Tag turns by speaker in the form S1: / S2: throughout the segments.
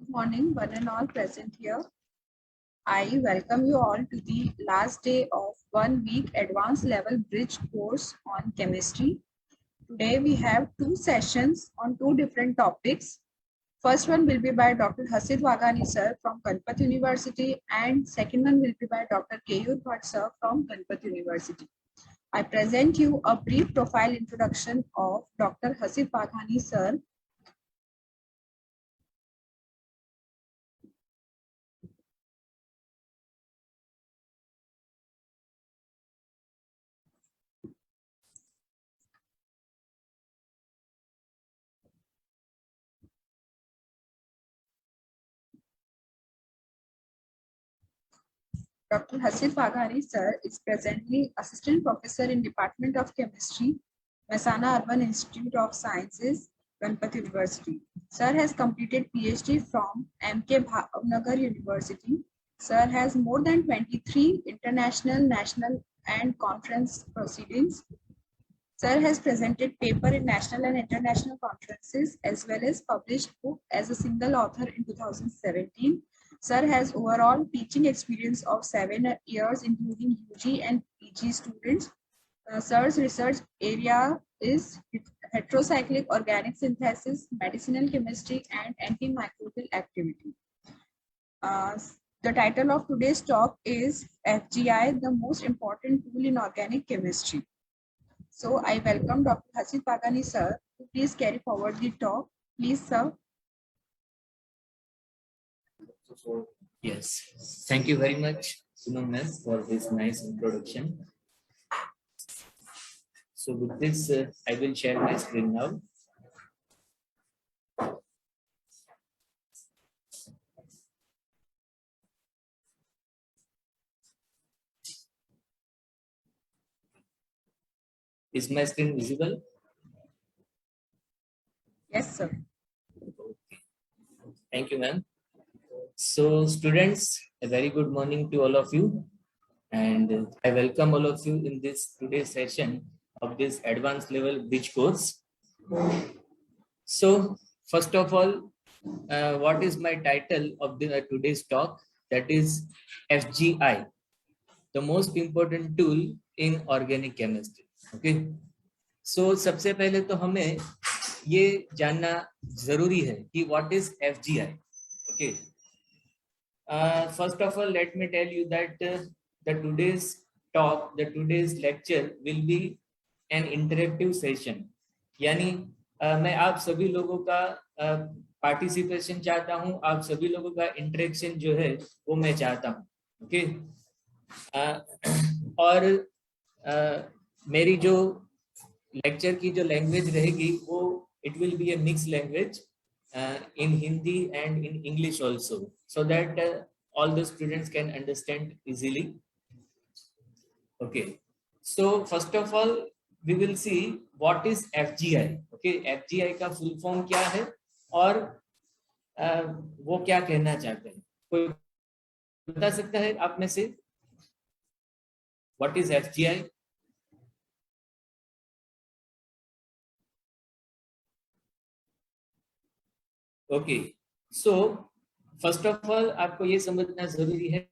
S1: Good morning, one and all present here. I welcome you all to the last day of 1 week advanced level bridge course on chemistry. Today we have two sessions on two different topics. First one will be by Dr. Hasid Waghani sir from Ganpat University and second one will be by Dr. Keyur Bhatt sir from Ganpat University. I present you a brief profile introduction of Dr. Hasid Waghani sir. Dr. Hasid Waghani sir is presently Assistant Professor in Department of Chemistry, Mehsana Urban Institute of Sciences, Ganpat University. Sir has completed PhD from MK Bhavnagar University. Sir has more than 23 international, national and conference proceedings. Sir has presented paper in national and international conferences as well as published book as a single author in 2017. Sir has overall teaching experience of 7 years, including UG and PG students. Sir's research area is heterocyclic organic synthesis, medicinal chemistry, and antimicrobial activity. The title of today's talk is FGI, the most important tool in organic chemistry. So I welcome Dr. Hasid Waghani sir to please carry forward the talk. Please, sir.
S2: Yes, thank you very much, Sunam ma'am, for this nice introduction. So with this, I will share my screen now. Is my screen visible?
S1: Yes, sir.
S2: Okay. Thank you, ma'am. So students, a very good morning to all of you. And I welcome all of you in this today's session of this advanced level bridge course. So first of all, what is my title of the today's talk? That is FGI, the most important tool in organic chemistry. Okay. So सबसे पहले तो हमें ये जानना जरूरी है कि what is FGI. Okay. First of all, let me tell you that the today's lecture will be an interactive session. यानी मैं आप सभी लोगों का पार्टिसिपेशन चाहता हूं, आप सभी लोगों का इंटरेक्शन जो है वो मैं चाहता हूं. ओके. और मेरी जो लेक्चर की जो लैंग्वेज रहेगी वो it will be A mix language in Hindi and in English also, so that all the students can understand easily. Okay, so first of all we will see what is FGI. Okay, FGI का full form क्या है और वो क्या कहना चाहते हैं, कोई बता सकता है आप में से? What is FGI? Okay, so first of all आपको ये समझना जरूरी है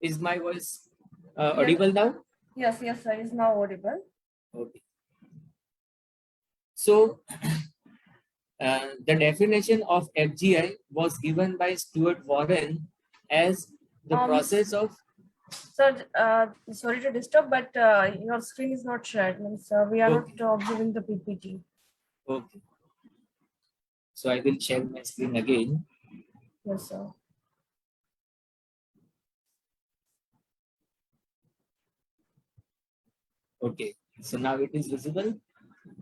S2: Is my voice audible now?
S3: Yes, sir, is now audible.
S2: Okay. So, the definition of FGI was given by Stuart Warren as the process of...
S3: Sir, sorry to disturb, but your screen is not shared. Means we are not observing the PPT.
S2: Okay. So I will share my screen again.
S3: Yes, sir.
S2: Okay, so now it is visible.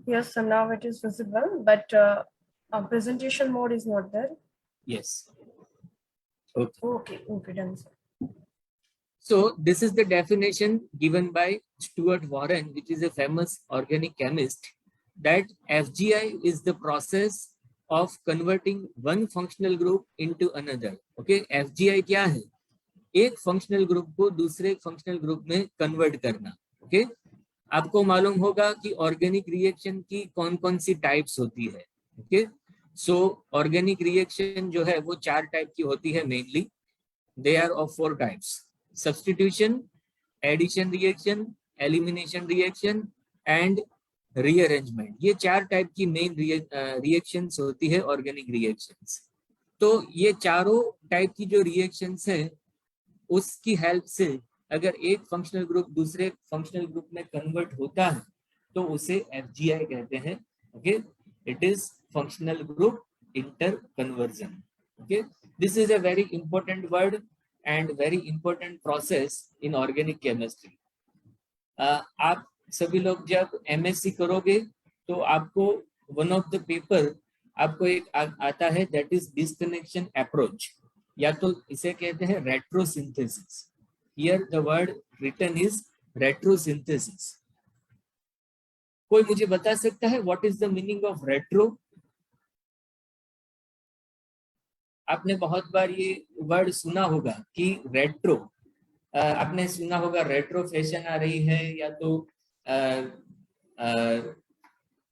S3: Yes, so now it is visible, but presentation mode is not there.
S2: Yes. Okay.
S3: Okay, done, sir.
S2: So this is the definition given by Stuart Warren, which is a famous organic chemist, that FGI is the process of converting one functional group into another. Okay, FGI क्या है? एक functional group को दूसरे functional group में convert करना. Okay, आपको मालूम होगा कि ऑर्गेनिक रिएक्शन की कौन कौन सी टाइप्स होती है. ओके, सो ऑर्गेनिक रिएक्शन जो है वो 4 टाइप की होती है mainly. They are of 4 types: substitution, addition reaction, elimination reaction and rearrangement. ये 4 टाइप की मेन रिएक्शंस होती है ऑर्गेनिक रिएक्शंस. तो ये चारों टाइप की जो रिएक्शंस है उसकी हेल्प से अगर एक फंक्शनल ग्रुप दूसरे फंक्शनल ग्रुप में कन्वर्ट होता है तो उसे FGI कहते हैं. Okay, it is functional group inter conversion. Okay, this is a very important word and very important process in organic chemistry. आप सभी लोग जब MSc करोगे तो आपको one of the paper आपको एक आता है that is disconnection approach, या तो इसे कहते हैं retrosynthesis. Here the word written is retrosynthesis. कोई मुझे बता सकता है what is the meaning of retro? आपने बहुत बार ये वर्ड सुना होगा कि रेट्रो. आपने सुना होगा रेट्रो फैशन आ रही है, या तो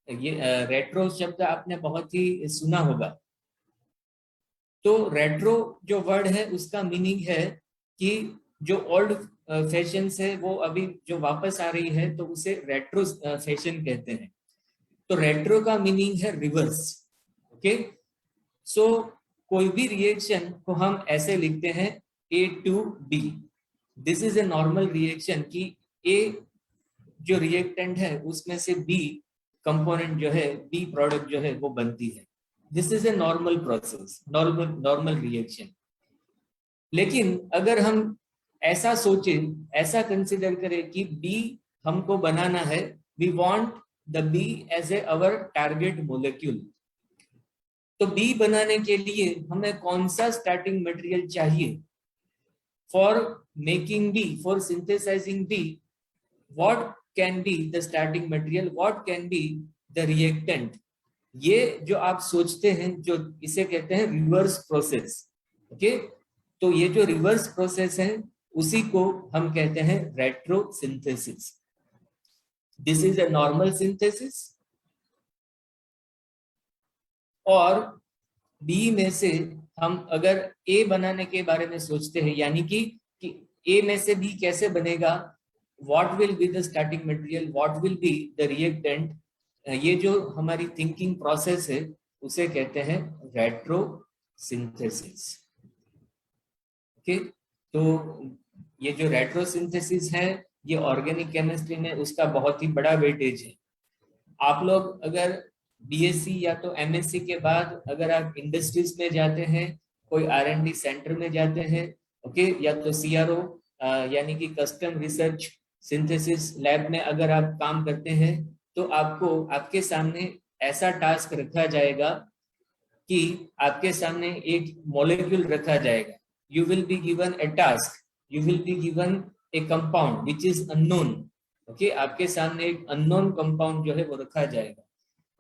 S2: ये रेट्रो शब्द आपने बहुत ही सुना होगा. तो रेट्रो जो वर्ड है उसका मीनिंग है कि जो ओल्ड फैशन है वो अभी जो वापस आ रही है तो उसे रेट्रो फैशन कहते हैं. तो रेट्रो का मीनिंग है रिवर्स. ओके, सो कोई भी रिएक्शन को हम ऐसे लिखते हैं A to B. This is a normal reaction कि A जो रिएक्टेंट है उसमें से B कंपोनेंट जो है, B प्रोडक्ट जो है वो बनती है. This is a normal process, normal reaction. लेकिन अगर हम ऐसा सोचें, ऐसा कंसिडर करें कि B हमको बनाना है, we want the B as a our target molecule. तो B बनाने के लिए हमें कौन सा स्टार्टिंग मटेरियल चाहिए? For making B, for synthesising B, what can be the starting material, what can be the reactant? ये जो आप सोचते हैं, जो इसे कहते हैं रिवर्स प्रोसेस. ओके, तो ये जो रिवर्स प्रोसेस है उसी को हम कहते हैं retrosynthesis. This is a normal synthesis. और B में से हम अगर A बनाने के बारे में सोचते हैं, यानी कि A में से B कैसे बनेगा, what will be the starting material, what will be the reactant, ये जो हमारी थिंकिंग प्रोसेस है उसे कहते हैं रेट्रोसिंथेसिस. ओके, तो ये जो रेट्रोसिंथेसिस है ये ऑर्गेनिक केमिस्ट्री में उसका बहुत ही बड़ा वेटेज है. आप लोग अगर BSc या तो MSc के बाद अगर आप इंडस्ट्रीज में जाते हैं, कोई R&D सेंटर में जाते हैं, ओके, या तो CRO यानी कि कस्टम रिसर्च सिंथेसिस लैब में अगर आप काम करते हैं तो आपको आपके सामने ऐसा टास्क रखा जाएगा कि आपके सामने एक मॉलिक्यूल रखा जाएगा. You will be given A task, you will be given A compound which is unknown. Okay, आपके सामने एक अननोन कंपाउंड जो है वो रखा जाएगा.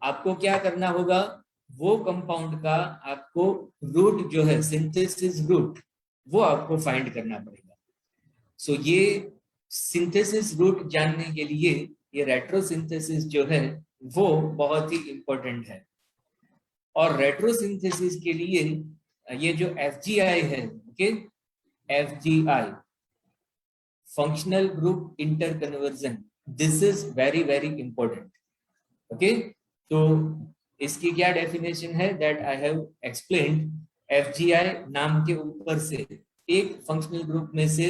S2: आपको क्या करना होगा, वो कंपाउंड का आपको रूट जो है, सिंथेसिस रूट, वो आपको फाइंड करना पड़ेगा. सो ये सिंथेसिस रूट जानने के लिए ये रेट्रोसिंथेसिस जो है वो बहुत ही इंपॉर्टेंट है. और रेट्रोसिंथेसिस के लिए ये जो FGI है, okay, FGI functional group inter conversion, this is very very important. Okay, तो इसकी क्या डेफिनेशन है, that I have explained. FGI नाम के ऊपर से एक फंक्शनल ग्रुप में से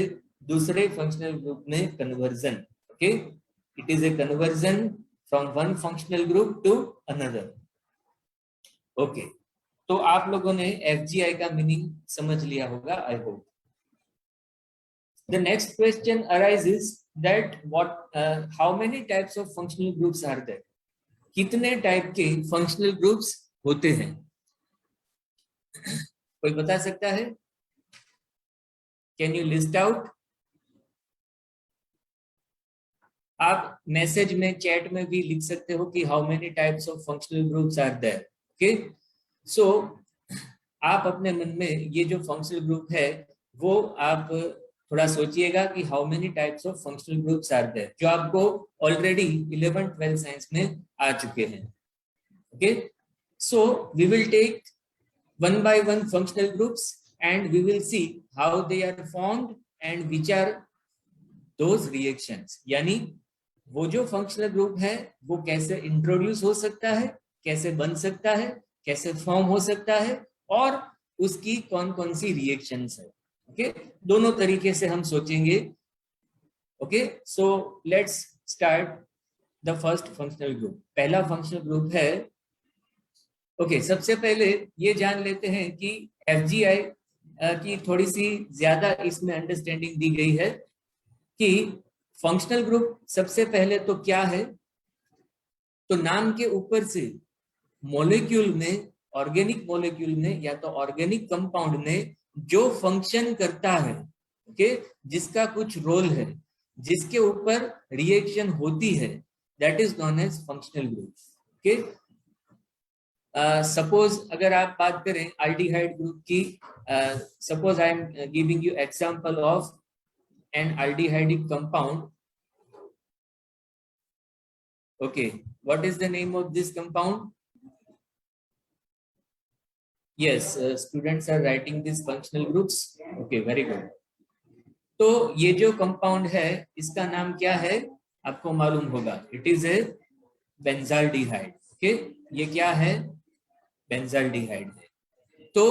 S2: दूसरे फंक्शनल ग्रुप में conversion. Okay, it is a conversion from one functional group to another. Okay, तो आप लोगों ने FGI का मीनिंग समझ लिया होगा, I hope. The next question arises that how many types of functional groups are there? कितने टाइप के functional groups होते हैं? कोई बता सकता है? Can you list out? आप मैसेज में, चैट में भी लिख सकते हो कि how many types of functional groups are there. Okay, so आप अपने मन में ये जो फंक्शनल ग्रुप है वो आप थोड़ा सोचिएगा कि how many types of functional groups are there, जो आपको ऑलरेडी 11th-12th साइंस में आ चुके हैं. Okay, so we will take one by one functional groups and we will see how they are formed and which are those reactions. यानी वो जो functional group है वो कैसे इंट्रोड्यूस हो सकता है, कैसे बन सकता है, कैसे फॉर्म हो सकता है, और उसकी कौन कौन सी रिएक्शंस है. ओके, दोनों तरीके से हम सोचेंगे. Okay, so let's start the first functional group. पहला फंक्शनल ग्रुप है, ओके, सबसे पहले ये जान लेते हैं कि FGI की थोड़ी सी ज्यादा इसमें अंडरस्टैंडिंग दी गई है कि फंक्शनल ग्रुप सबसे पहले तो क्या है. तो नाम के ऊपर से मॉलिक्यूल में, ऑर्गेनिक मॉलिक्यूल में या तो ऑर्गेनिक कंपाउंड में जो फंक्शन करता है, ओके, जिसका कुछ रोल है, जिसके ऊपर रिएक्शन होती है, that is known as functional group. Okay, suppose अगर आप बात करें एल्डिहाइड ग्रुप की, suppose I am giving you example of an aldehydic compound. Okay, what is the name of this compound? Yes, students are writing these functional groups. Okay, very good. तो ये जो compound है इसका नाम क्या है आपको मालूम होगा. It is A benzaldehyde. Okay, ये क्या है? बेंजाल्डिहाइड है. तो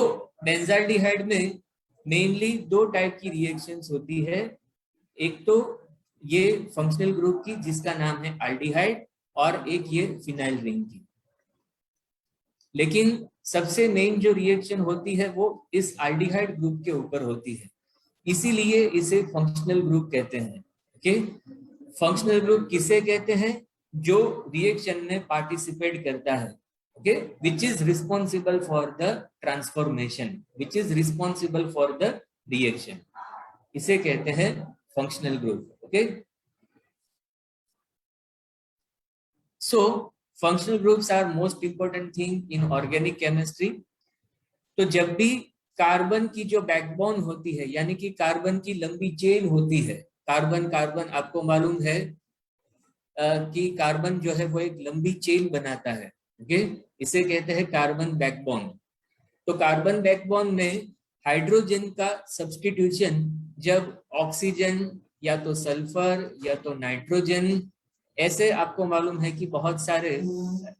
S2: बेंजाल्डिहाइड में मेनली दो टाइप की रिएक्शंस होती है. एक तो ये फंक्शनल ग्रुप की जिसका नाम है एल्डिहाइड, और एक ये फिनाइल रिंग की. लेकिन सबसे मेन जो रिएक्शन होती है वो इस एल्डिहाइड ग्रुप के ऊपर होती है, इसीलिए इसे फंक्शनल ग्रुप कहते हैं. ओके, फंक्शनल ग्रुप किसे कहते हैं? जो रिएक्शन में पार्टिसिपेट करता है, okay, which is responsible for the transformation, which is responsible for the reaction, इसे कहते हैं functional group. Okay, so functional groups are most important thing in organic chemistry. तो जब भी कार्बन की जो बैकबोन होती है, यानी कि कार्बन की लंबी चेन होती है, कार्बन कार्बन आपको मालूम है कि कार्बन जो है वो एक लंबी चेन बनाता है. ओके, इसे कहते हैं कार्बन बैकबोन. तो कार्बन बैकबोन में हाइड्रोजन का सब्स्टिट्यूशन जब ऑक्सीजन या तो सल्फर या तो नाइट्रोजन, ऐसे आपको मालूम है कि बहुत सारे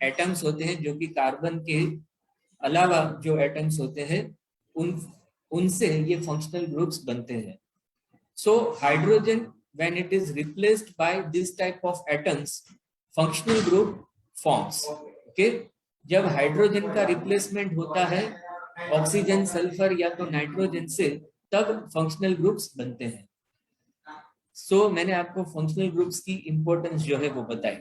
S2: एटम्स होते हैं जो कि कार्बन के अलावा जो एटम्स होते हैं उनसे ये फंक्शनल ग्रुप्स बनते हैं. So hydrogen when it is replaced by this type of atoms, functional group forms. Okay, जब हाइड्रोजन का रिप्लेसमेंट होता है ऑक्सीजन, सल्फर या तो नाइट्रोजन से, तब फंक्शनल ग्रुप्स बनते हैं. सो मैंने आपको फंक्शनल ग्रुप्स की इंपॉर्टेंस जो है वो बताई.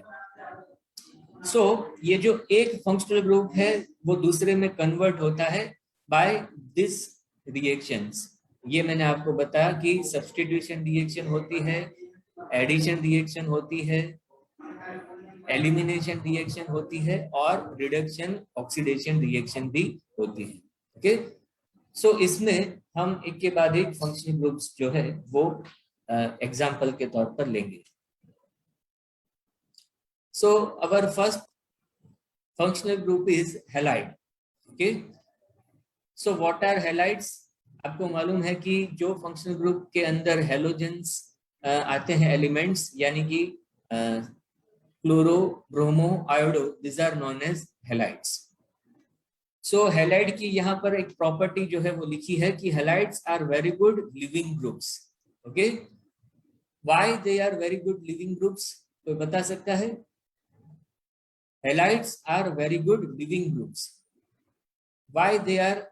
S2: सो ये जो एक फंक्शनल ग्रुप है वो दूसरे में कन्वर्ट होता है बाय दिस रिएक्शंस. ये मैंने आपको बताया कि सब्स्टिट्यूशन रिएक्शन होती है, एडिशन रिएक्शन होती है, एलिमिनेशन रिएक्शन होती है, और रिडक्शन ऑक्सीडेशन रिएक्शन भी होती है. ओके, सो इसमें हम एक के बाद एक फंक्शनल ग्रुप्स जो है वो एग्जाम्पल के तौर पर लेंगे. So our first functional group is halide. Okay, so what are halides? आपको मालूम है कि जो फंक्शनल ग्रुप के अंदर हेलोजेंस आते हैं एलिमेंट्स, यानी कि chloro, bromo, iodo, these are known as halides. So halide की यहाँ पर एक प्रॉपर्टी जो है वो लिखी है कि halides are very good living groups. Okay, why they are very good living groups? कोई बता सकता है? Halides are very good living groups. why they are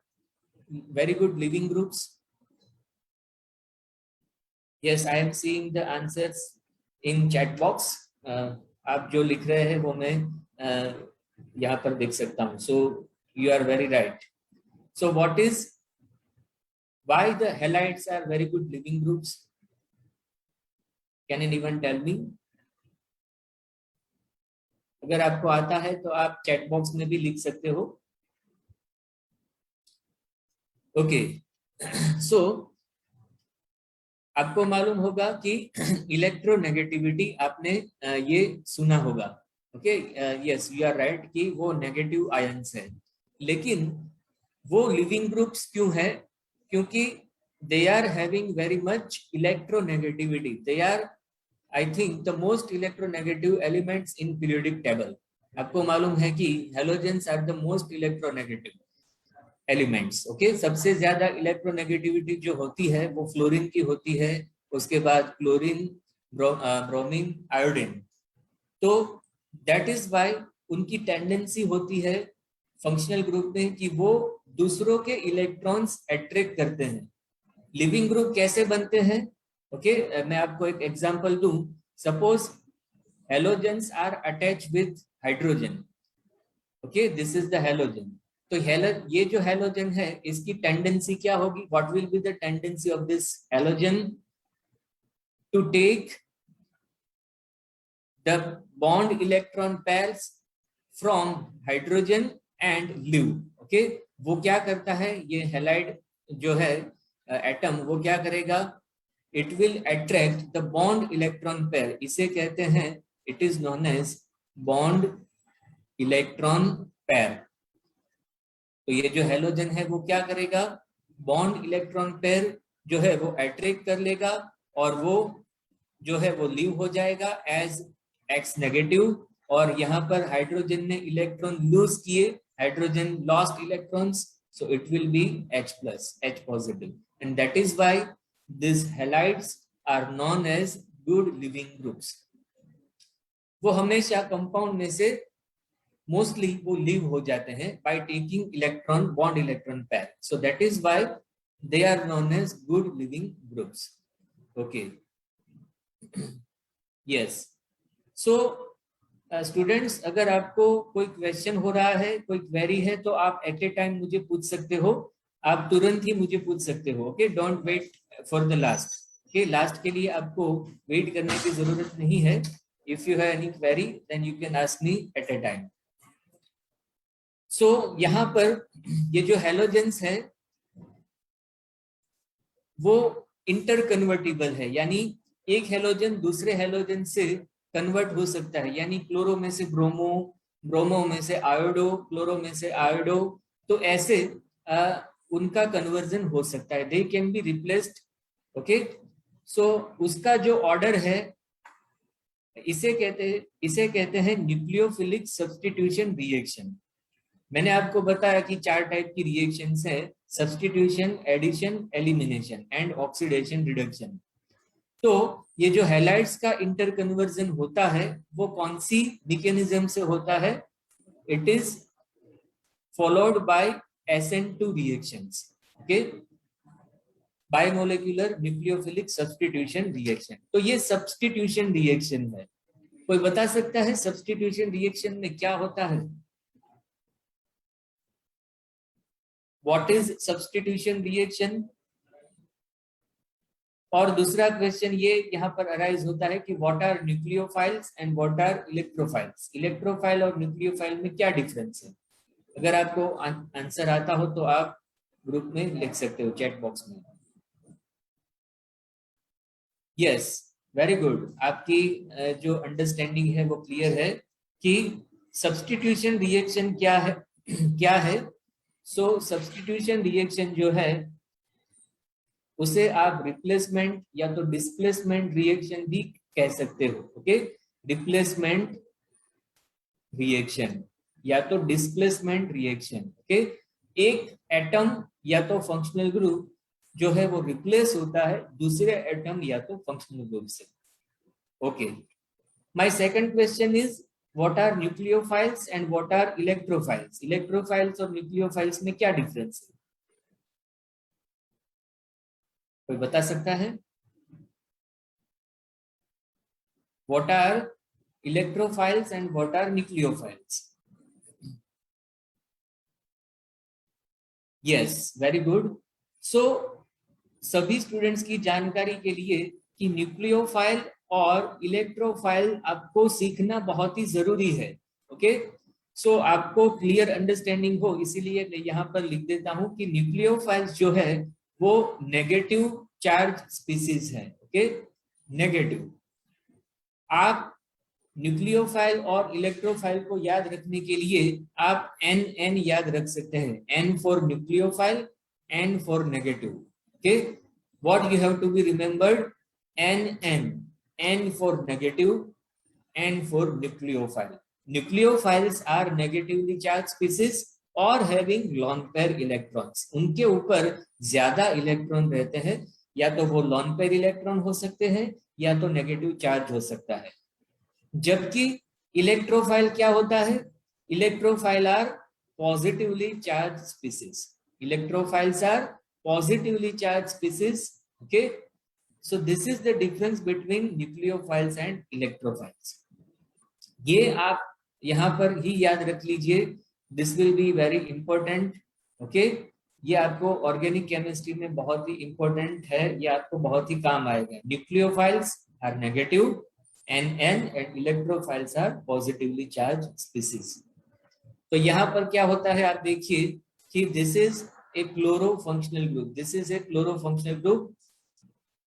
S2: very good living groups? Yes, I am seeing the answers in chat box. आप जो लिख रहे हैं वो मैं यहाँ पर देख सकता हूँ. So you are very right. So what is, why the halides are very good living groups? Can anyone tell me? अगर आपको आता है तो आप चैट बॉक्स में भी लिख सकते हो. ओके. सो आपको मालूम होगा कि इलेक्ट्रोनेगेटिविटी आपने ये सुना होगा. Okay, yes you are right कि वो नेगेटिव आयंस है. लेकिन वो लिविंग ग्रुप्स क्यों है? क्योंकि they are having very much electronegativity. They are, I think, the most electronegative elements in periodic table. आपको मालूम है कि halogens are the most electronegative elements. Okay, सबसे ज्यादा इलेक्ट्रोनेगेटिविटी जो होती है वो फ्लोरीन की होती है, उसके बाद क्लोरीन, ब्रोमीन, आयोडीन. तो that is why उनकी टेंडेंसी होती है फंक्शनल ग्रुप में कि वो दूसरों के इलेक्ट्रॉन्स अट्रैक्ट करते हैं. लिविंग ग्रुप कैसे बनते हैं? ओके, मैं आपको एक एग्जांपल दूं. Suppose halogens are attach with hydrogen. Okay, this is the halogen. तो ये जो हेलोजन है इसकी टेंडेंसी क्या होगी? What will be the tendency of this halogen? To take the bond electron pairs from hydrogen and leave. Okay, वो क्या करता है, ये हेलाइड जो है एटम, वो क्या करेगा? It will attract the bond electron pair. इसे कहते हैं, it is known as bond electron pair. तो ये जो हेलोजन है वो क्या करेगा? बॉन्ड इलेक्ट्रॉन पेयर जो है वो अट्रैक्ट कर लेगा और वो जो है वो लीव हो जाएगा एज एक्स नेगेटिव. और यहाँ पर हाइड्रोजन ने इलेक्ट्रॉन लूज किए, hydrogen lost electrons, so it will be H plus, H positive, and that is why these halides are known as good living groups. वो हमेशा कंपाउंड में से मोस्टली वो लीव हो जाते हैं by taking electron bond electron pair, so that is why they are known as good living groups. Okay. Yes. So students, अगर आपको कोई क्वेश्चन हो रहा है, कोई क्वेरी है, तो आप एट ए टाइम मुझे पूछ सकते हो. आप तुरंत ही मुझे पूछ सकते हो. Okay, don't wait for the last. Okay, last के लिए आपको वेट करने की जरूरत नहीं है. If you have any query then you can ask me at a time. So यहाँ पर ये जो हेलोजेंस है वो इंटरकन्वर्टिबल है, यानी एक हेलोजन दूसरे हेलोजन से कन्वर्ट हो सकता है. यानी क्लोरो में से ब्रोमो, ब्रोमो में से आयोडो, क्लोरो में से आयोडो. तो ऐसे उनका कन्वर्जन हो सकता है. They can be replaced. Okay, so उसका जो ऑर्डर है इसे कहते हैं न्यूक्लियोफिलिक सब्स्टिट्यूशन रिएक्शन. मैंने आपको बताया कि 4 टाइप की रिएक्शंस हैं: substitution, addition, elimination and oxidation reduction. तो ये जो हैलाइड्स का इंटरकन्वर्जन होता है वो कौन सी मैकेनिज्म से होता है? It is followed by SN2 reactions. Okay, biomolecular nucleophilic substitution reaction. तो ये सब्स्टिट्यूशन रिएक्शन है. कोई बता सकता है सब्स्टिट्यूशन रिएक्शन में क्या होता है? What is substitution reaction? और दूसरा क्वेश्चन ये यहाँ पर अराइज होता है कि what are nucleophiles and what are electrophiles. Electrophile और न्यूक्लियोफाइल में क्या डिफरेंस है? अगर आपको आंसर आता हो तो आप ग्रुप में लिख सकते हो, चैट बॉक्स में. Yes, very good. आपकी जो अंडरस्टैंडिंग है वो क्लियर है कि सब्स्टिट्यूशन रिएक्शन क्या है. क्या है? सो सब्स्टिट्यूशन रिएक्शन जो है उसे आप रिप्लेसमेंट या तो डिस्प्लेसमेंट रिएक्शन भी कह सकते हो. ओके, रिप्लेसमेंट रिएक्शन या तो डिस्प्लेसमेंट रिएक्शन. ओके, एक एटम या तो फंक्शनल ग्रुप जो है वो रिप्लेस होता है दूसरे एटम या तो फंक्शनल ग्रुप से. Okay, my second question is what are nucleophiles and what are electrophiles? Electrophiles और nucleophiles में क्या difference है? कोई बता सकता है? What are electrophiles and what are nucleophiles? Yes, very good. So सभी स्टूडेंट्स की जानकारी के लिए कि न्यूक्लियोफाइल और इलेक्ट्रोफाइल आपको सीखना बहुत ही जरूरी है. ओके, सो आपको क्लियर अंडरस्टैंडिंग हो इसीलिए मैं यहाँ पर लिख देता हूँ कि न्यूक्लियोफाइल्स जो है वो नेगेटिव चार्ज स्पीसीज है. Okay, negative. आप न्यूक्लियोफाइल और इलेक्ट्रोफाइल को याद रखने के लिए आप एन याद रख सकते हैं. N for nucleophile, N for negative. Okay, what you have to be remembered, n for negative, n for nucleophile. Nucleophiles are negatively charged species or having lone pair electrons. उनके ऊपर ज्यादा इलेक्ट्रॉन रहते हैं, या तो वो lone pair इलेक्ट्रॉन हो सकते हैं या तो नेगेटिव चार्ज हो सकता है. जबकि इलेक्ट्रोफाइल क्या होता है? Electrophile are positively charge species. Electrophiles are positively charged species. Okay, so this is the difference between nucleophiles and electrophiles. ये आप यहाँ पर ही याद रख लीजिए. This will be very important. Okay, ये आपको ऑर्गेनिक केमिस्ट्री में बहुत ही इंपॉर्टेंट है, ये आपको बहुत ही काम आएगा. Nucleophiles are negative and electrophiles are positively charged species. तो यहाँ पर क्या होता है आप देखिए कि this is a chloro functional group. This is a chloro functional group.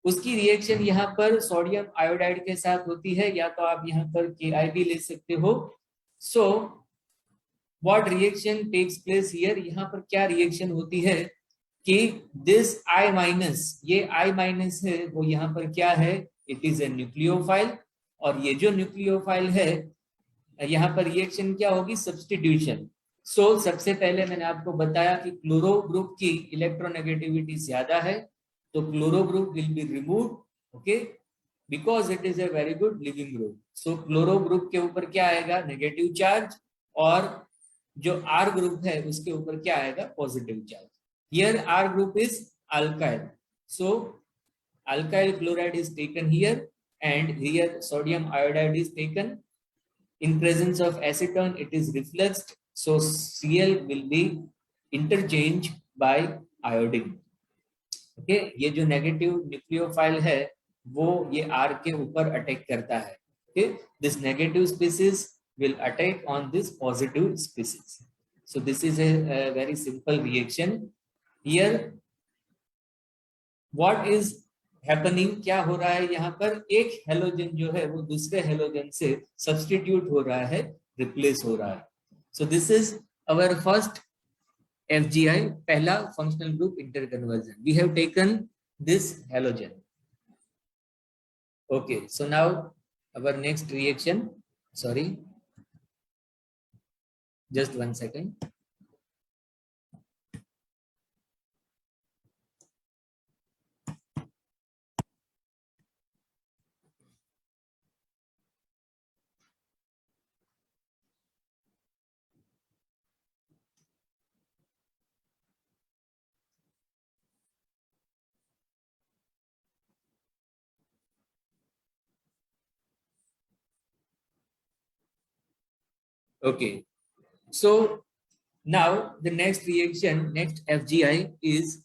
S2: उसकी रिएक्शन यहाँ पर सोडियम आयोडाइड के साथ होती है, या तो आप यहाँ पर Ki भी ले सकते हो. So what reaction takes place here? यहाँ पर क्या रिएक्शन होती है कि दिस I माइनस, ये I माइनस है वो यहाँ पर क्या है? It is a nucleophile. और ये जो न्यूक्लियोफाइल है यहाँ पर रिएक्शन क्या होगी? सब्स्टिट्यूशन. सो सबसे पहले मैंने आपको बताया कि क्लोरो ग्रुप की इलेक्ट्रोनेगेटिविटी ज्यादा है, तो chloro group will be removed. Okay, because it is a very good leaving group. So chloro group के ऊपर क्या आएगा? Negative charge. और जो आर ग्रुप है उसके ऊपर क्या आएगा? Positive charge. Here R group is alkyl. So alkyl chloride is taken here and here sodium iodide is taken. In presence of acetone it is refluxed, so Cl will be interchanged by iodine. Okay, ये जो negative nucleophile है वो ये R के ऊपर attack करता है. Okay, this negative species will attack on this positive species. So this is a very simple reaction. Here what is happening? क्या हो रहा है यहाँ पर? एक हेलोजन जो है वो दूसरे हेलोजन से सब्स्टिट्यूट हो रहा है, रिप्लेस हो रहा है. So this is our first FGI, पहला functional group interconversion. We have taken this halogen. Okay, so now our next reaction. Sorry, just 1 second. Okay, so now the next reaction, next FGI is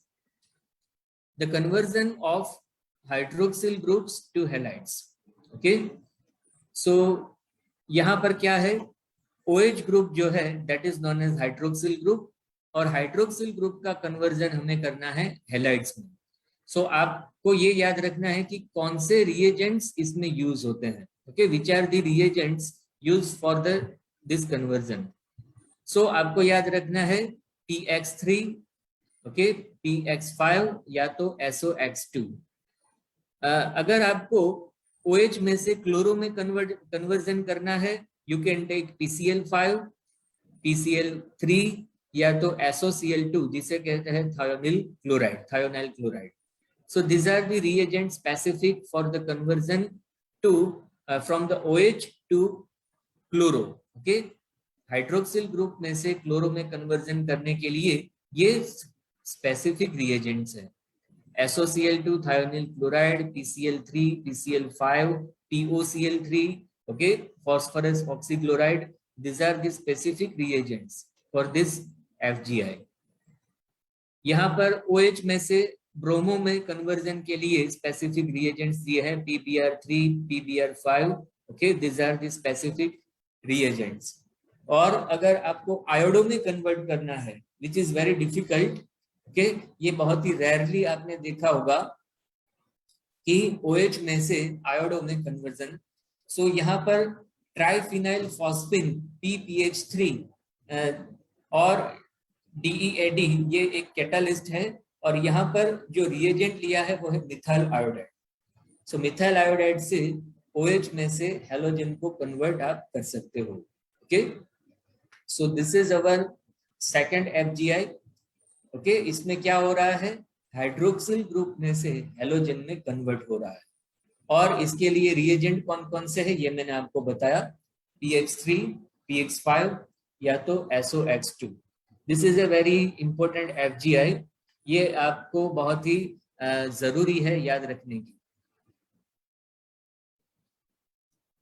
S2: the conversion of hydroxyl groups to halides. Okay, so यहाँ पर क्या है? OH group जो है that is known as hydroxyl group, और hydroxyl group का conversion हमें करना है हेलाइड्स में. सो आपको ये याद रखना है कि कौन से रिएजेंट्स इसमें यूज होते हैं. Okay, which are the reagents use for the this conversion. So आपको याद रखना है PX3, ओके, PX5 या तो SOX2. अगर आपको OH में से क्लोरो में कन्वर्जन करना है, you can take PCl5, PCl3 या तो SOCl2 जिसे कहते हैं thionyl chloride, thionyl chloride. So these are the reagents specific for the conversion to from the OH to chloro. Okay, hydroxyl group में से क्लोरो में कन्वर्जन करने के लिए ये स्पेसिफिक रिएजेंट्स है। SOCl2 thionyl chloride, PCl3, PCl5, TOCl3, okay, phosphorus oxychloride. These are the specific reagents for this FGI. यहाँ पर OH में से ब्रोमो में कन्वर्जन के लिए स्पेसिफिक रिएजेंट्स दिए हैं PBr3, PBr5, okay, these are the specific reagents. और अगर आपको आयोडो में कन्वर्ट करना है, which is very difficult, okay, ये बहुत ही रेयरली आपने देखा होगा कि OH में से आयोडो में कन्वर्जन। सो यहाँ पर ट्राइफिनाइल फॉस्फिन PPH3 और DEAD ये एक कैटालिस्ट है, और यहाँ पर जो रिएजेंट लिया है वो है मिथाइल आयोडाइड। सो मिथाइल आयोडाइड से OH में से हेलोजन को कन्वर्ट आप कर सकते हो। Okay, so this is our second FGI। Okay, इसमें क्या हो रहा है, हाइड्रोक्सिल ग्रुप में से हेलोजन में कन्वर्ट हो रहा है, और इसके लिए रिएजेंट कौन कौन से है ये मैंने आपको बताया, PH3, PX5 या तो SOX2। This is a very important FGI, ये आपको बहुत ही जरूरी है याद रखने की।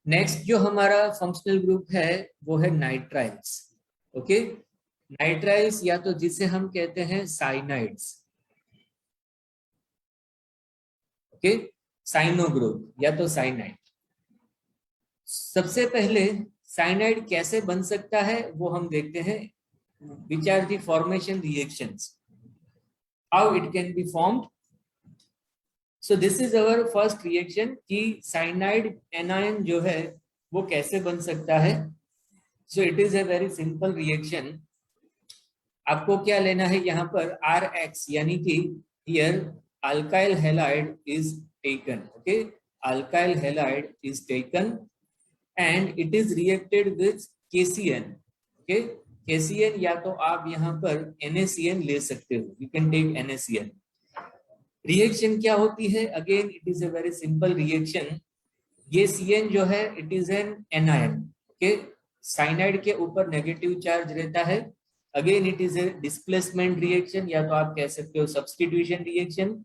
S2: नेक्स्ट जो हमारा फंक्शनल ग्रुप है वो है नाइट्राइल्स। ओके, नाइट्राइल्स या तो जिसे हम कहते हैं साइनाइड्स। ओके, साइनो ग्रुप या तो साइनाइड। सबसे पहले साइनाइड कैसे बन सकता है वो हम देखते हैं, which are the formation reactions, how it can be formed. So this is our first reaction कि साइनाइड एनायन जो है वो कैसे बन सकता है। So it is a very simple reaction. आपको क्या लेना है यहाँ पर, RX, यानी कि here alkyl halide is taken. Okay, alkyl halide is taken and it is reacted with KCN। Okay, KCN या तो आप यहाँ पर NaCN ले सकते हो, you can take NaCN। Reaction क्या होती है, again it is a very simple reaction. ये CN जो है it is an anion. Okay, cyanide के ऊपर नेगेटिव चार्ज रहता है। Again it is a displacement reaction या तो आप कह सकते हो सब्स्टिट्यूशन रिएक्शन।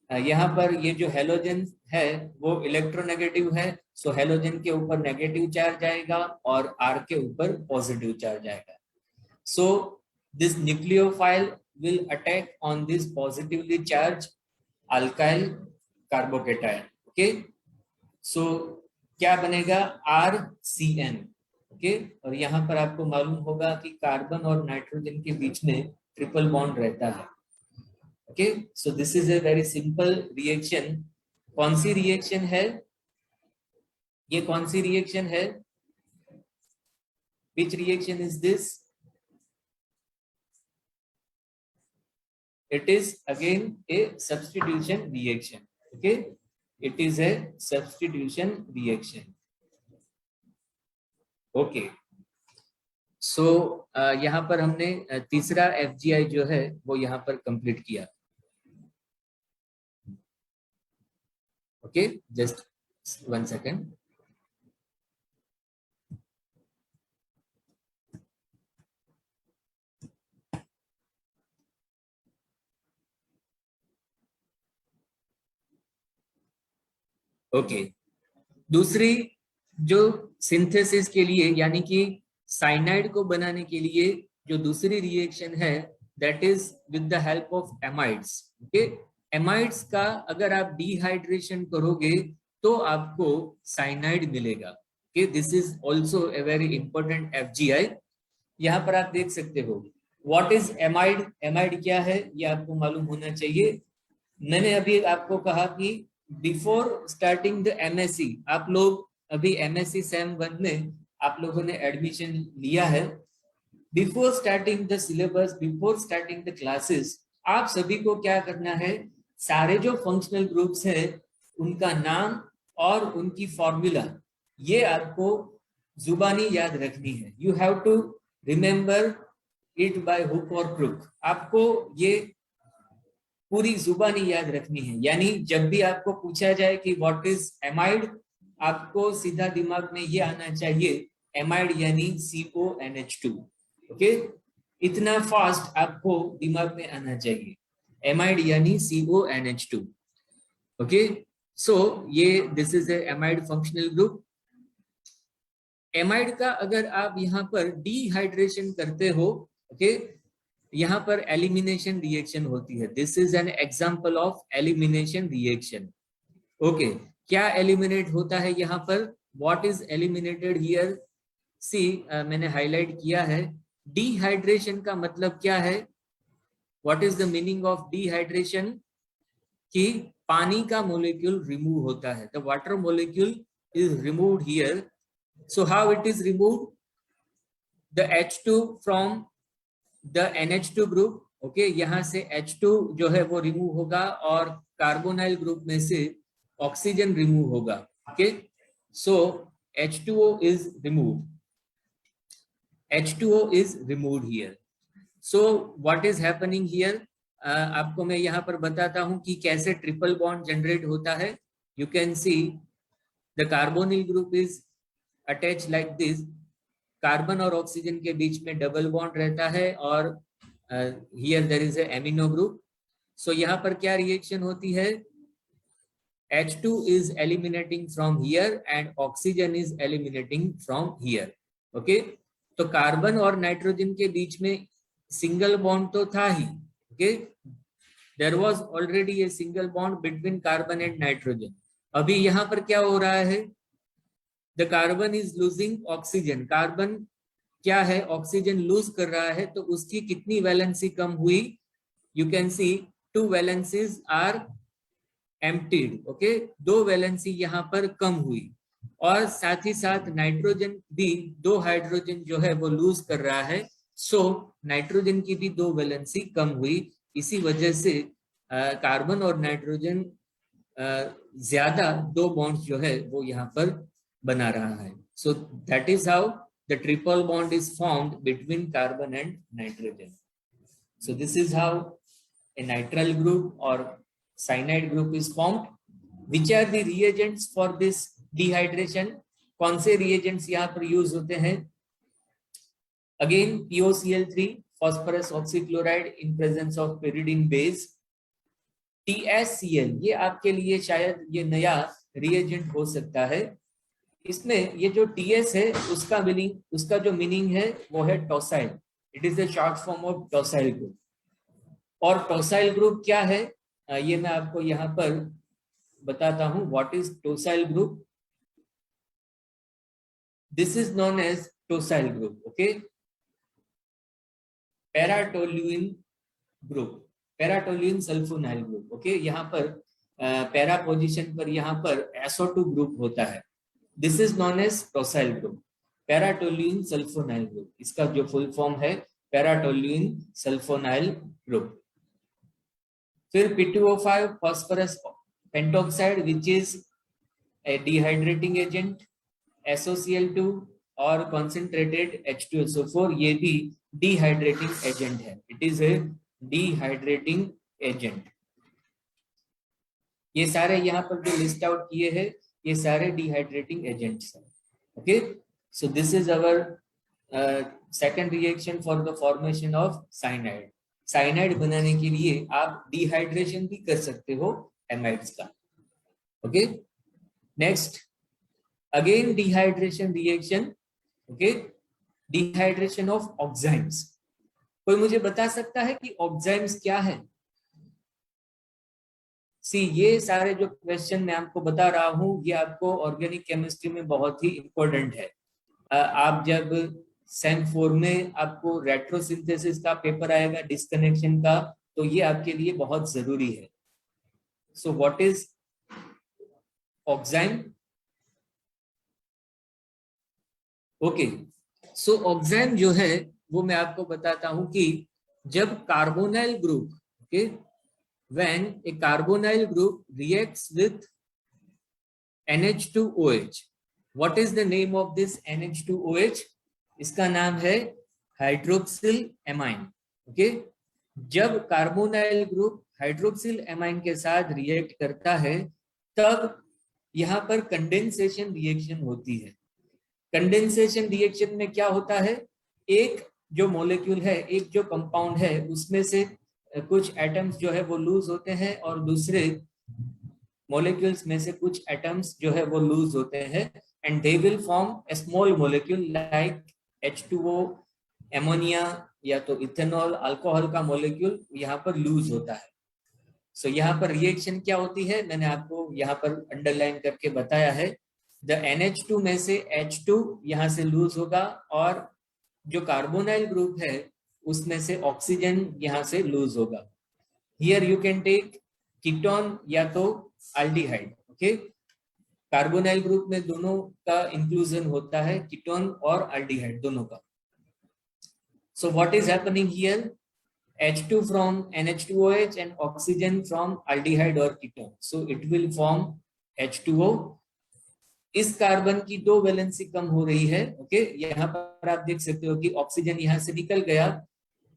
S2: यहाँ पर ये जो हेलोजन है वो इलेक्ट्रोनेगेटिव है, सो हेलोजन के ऊपर नेगेटिव चार्ज आएगा और R के ऊपर पॉजिटिव चार्ज आएगा। So this nucleophile will attack on this positively charged alkyl carbocation. Okay, so क्या बनेगा, RCN। ओके, और यहाँ पर आपको मालूम होगा कि कार्बन और नाइट्रोजन के बीच में ट्रिपल बॉन्ड रहता है। Okay, so this is a very simple reaction. कौन सी रिएक्शन है ये, कौन सी रिएक्शन है, which reaction is this? It is again a substitution reaction. Okay, it is a substitution reaction. Okay, so यहाँ पर हमने तीसरा FGI जो है वो यहाँ पर कंप्लीट किया। Okay, just 1 second. ओके, दूसरी जो सिंथेसिस के लिए यानी कि साइनाइड को बनाने के लिए जो दूसरी रिएक्शन है that is with the help of amides. Okay, amides का अगर आप डिहाइड्रेशन करोगे तो आपको साइनाइड मिलेगा। Okay, this is also a very important FGI। यहाँ पर आप देख सकते हो व्हाट इज एमाइड। एमाइड क्या है ये आपको मालूम होना चाहिए। मैंने अभी आपको कहा कि बिफोर स्टार्टिंग द MSc, आप लोग अभी MSc सेम 1 में आप लोगों ने एडमिशन लिया है। Before starting the syllabus, before starting the classes, आप सभी को क्या करना है, सारे जो फंक्शनल ग्रुप्स हैं उनका नाम और उनकी फॉर्मूला ये आपको जुबानी याद रखनी है। You have to remember it by hook और क्रुक। आपको ये पूरी जुबानी याद रखनी है, यानी जब भी आपको पूछा जाए कि व्हाट इज एमाइड, आपको सीधा दिमाग में ये आना चाहिए एमाइड यानी CONH2। ओके, इतना फास्ट आपको दिमाग में आना चाहिए, एमाइड यानी CONH2। ओके, सो ये this is A amide functional group. Amide का अगर आप यहाँ पर डिहाइड्रेशन करते हो, ओके, यहाँ पर एलिमिनेशन रिएक्शन होती है। This is an example of elimination reaction. Okay, क्या एलिमिनेट होता है यहाँ पर? What is eliminated here? See, मैंने हाईलाइट किया है। डिहाइड्रेशन का मतलब क्या है? What is the meaning of dehydration? कि पानी का मोलिक्यूल रिमूव होता है। The water molecule is removed here. So how it is removed? The H2 from the NH2 group. Okay, यहाँ से H2 जो है वो रिमूव होगा और कार्बोनाइल ग्रुप में से ऑक्सीजन रिमूव होगा। Okay, so H2O is removed. H2O is removed here. So what is happening here? आपको मैं यहाँ पर बताता हूँ कि कैसे ट्रिपल बॉन्ड जनरेट होता है। You can see the carbonyl group is attached like this. Carbon और ऑक्सीजन के बीच में डबल बॉन्ड रहता है और here there is a amino group. So यहाँ पर क्या रिएक्शन होती है? H2 is eliminating from here and oxygen is eliminating from here. Okay, तो कार्बन और नाइट्रोजन के बीच में सिंगल बॉन्ड तो था ही। Okay, there was already a single bond between carbon and nitrogen. अभी यहाँ पर क्या हो रहा है? The carbon is losing oxygen. Carbon क्या है? ऑक्सीजन लूज कर रहा है, तो उसकी कितनी वैलेंसी कम हुई? You can see 2 valencies are emptied. Okay, 2 valency यहाँ पर कम हुई और साथ ही साथ नाइट्रोजन भी 2 हाइड्रोजन जो है वो लूज कर रहा है। सो नाइट्रोजन की भी 2 वैलेंसी कम हुई। इसी वजह से कार्बन और नाइट्रोजन ज्यादा 2 बॉन्ड्स जो है वो यहाँ पर बना रहा है। So that is how the triple bond is formed between carbon and nitrogen. So this is how a nitrile group और cyanide group is formed. Which are the reagents for this dehydration? कौन से reagents यहाँ पर use होते हैं? Again, POCl3, phosphorus oxychloride in presence of pyridine base. TSCl, ये आपके लिए शायद ये नया reagent हो सकता है। इसमें ये जो TS है उसका जो मीनिंग है वो है tosyl. It is a short form of tosyl group. और टॉसाइल ग्रुप क्या है ये मैं आपको यहाँ पर बताता हूं। What is tosyl group? This is known as tosyl group. Okay, paratoluene group, paratoluene sulfonyl group. Okay, यहाँ पर पैरा पोजीशन पर यहाँ पर SO2 ग्रुप होता है। This is known as tosyl group, paratoluene sulfonyl group. इसका जो फुल फॉर्म है पैराटोल्यूइन सल्फोनाइल ग्रुप। फिर P2O5 phosphorus pentoxide which is a dehydrating agent, SOCl2 और concentrated H2SO4 ये भी dehydrating agent है। It is a dehydrating agent। ये सारे यहाँ पर जो लिस्ट आउट किए हैं ये सारे dehydrating agents हैं। Okay, so this is our second reaction for the formation of cyanide। Cyanide बनाने के लिए आप डिहाइड्रेशन भी कर सकते हो एमाइड्स का। Okay, next again dehydration reaction. Okay, dehydration of oximes. कोई मुझे बता सकता है कि ऑक्साइम्स क्या है? सी, ये सारे जो क्वेश्चन मैं आपको बता रहा हूं ये आपको ऑर्गेनिक केमिस्ट्री में बहुत ही इंपॉर्टेंट है। आप जब सेम 4 में आपको रेट्रोसिंथेसिस का पेपर आएगा डिस्कनेक्शन का, तो ये आपके लिए बहुत जरूरी है। So what is oxime? Okay, so oxime जो है वो मैं आपको बताता हूं कि जब carbonyl group, okay, when A carbonyl group reacts with NH2OH, what is the name of this NH2OH? इसका नाम है हाइड्रोक्सिल एमाइन। ओके, जब कार्बोनाइल ग्रुप हाइड्रोक्सिल एमाइन के साथ रिएक्ट करता है तब यहाँ पर कंडेंसेशन रिएक्शन होती है। कंडेंसेशन रिएक्शन में क्या होता है, एक जो मॉलिक्यूल है, एक जो कंपाउंड है, उसमें से कुछ एटम्स जो है वो लूज होते हैं और दूसरे मॉलिक्यूल्स में से कुछ एटम्स जो है वो लूज होते हैं, and they will form A small molecule like H2O, ammonia या तो इथेनॉल, अल्कोहल का मॉलिक्यूल यहाँ पर लूज होता है। सो यहाँ पर रिएक्शन क्या होती है, मैंने आपको यहाँ पर अंडरलाइन करके बताया है। द NH2 में से H2 यहाँ से लूज होगा और जो कार्बोनाइल ग्रुप है उसमें से ऑक्सीजन यहाँ से लूज होगा। Here you can take ketone या तो एल्डिहाइड। ओके, कार्बोनाइल ग्रुप में दोनों का इंक्लूजन होता है, कीटोन और एल्डिहाइड दोनों का। So what is happening here, H2 from NH2OH and oxygen from aldehyde or ketone, so it will form H2O। इस कार्बन की 2 वैलेंसी कम हो रही है। ओके, यहाँ पर आप देख सकते हो कि ऑक्सीजन यहाँ से निकल गया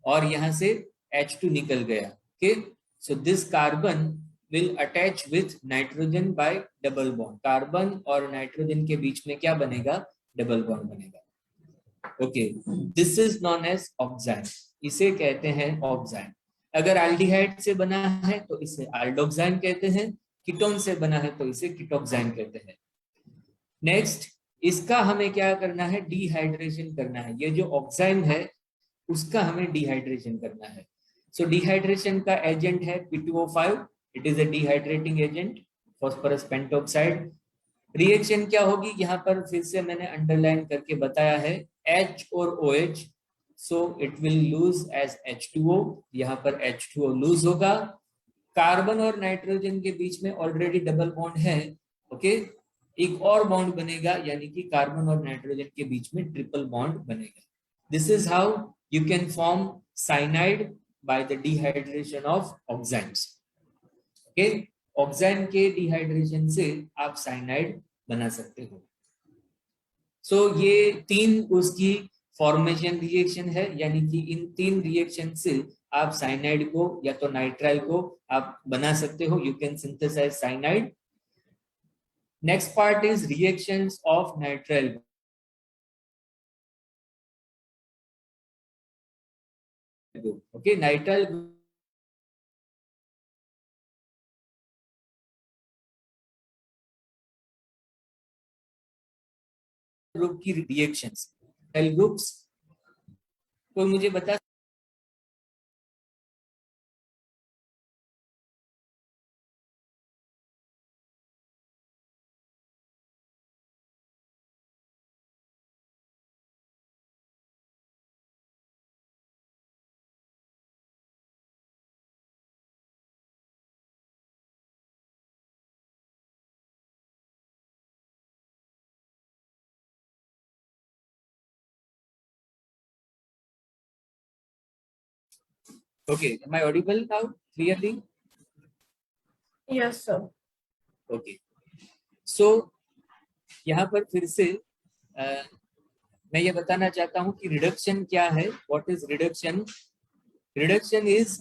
S2: और यहाँ से H2 निकल गया। Okay, so this carbon will attach with nitrogen by double bond. Carbon और नाइट्रोजन के बीच में क्या बनेगा, डबल बॉन्ड बनेगा। Okay, this is known as oxime, इसे कहते हैं ऑक्साइन। अगर एल्डिहाइड से बना है तो इसे एल्डोक्साइन कहते हैं, कीटोन से बना है तो इसे कीटोक्साइन कहते हैं। नेक्स्ट, इसका हमें क्या करना है, डिहाइड्रेशन करना है। ये जो ऑक्साइन है उसका हमें डिहाइड्रेशन करना है। सो डिहाइड्रेशन का एजेंट है P2O5, it is a dehydrating agent, phosphorus pentoxide. Reaction क्या होगी, यहाँ पर फिर से मैंने अंडरलाइन करके बताया है, H और OH, so it will lose as H2O, यहाँ पर H2O लूज होगा। कार्बन और नाइट्रोजन के बीच में ऑलरेडी डबल बॉन्ड है। ओके, एक और बॉन्ड बनेगा, यानी कि कार्बन और नाइट्रोजन के बीच में ट्रिपल बॉन्ड बनेगा। This is how you can form cyanide by the dehydration of oxides. Okay, oxime के डिहाइड्रेशन से आप साइनाइड बना सकते हो। सो ये 3 उसकी फॉर्मेशन रिएक्शन है, यानी कि इन 3 रिएक्शन से आप साइनाइड को या तो नाइट्राइल को आप बना सकते हो, you can synthesise cyanide. Next part is reactions of nitrile. Okay, nitrile group की रिएक्शंस, सेल ग्रुप्स, कोई मुझे बता Okay, am I audible now clearly?
S3: Yes, sir.
S2: Okay, so यहाँ पर फिर से मैं ये बताना चाहता हूँ कि रिडक्शन क्या है। What is reduction? Reduction is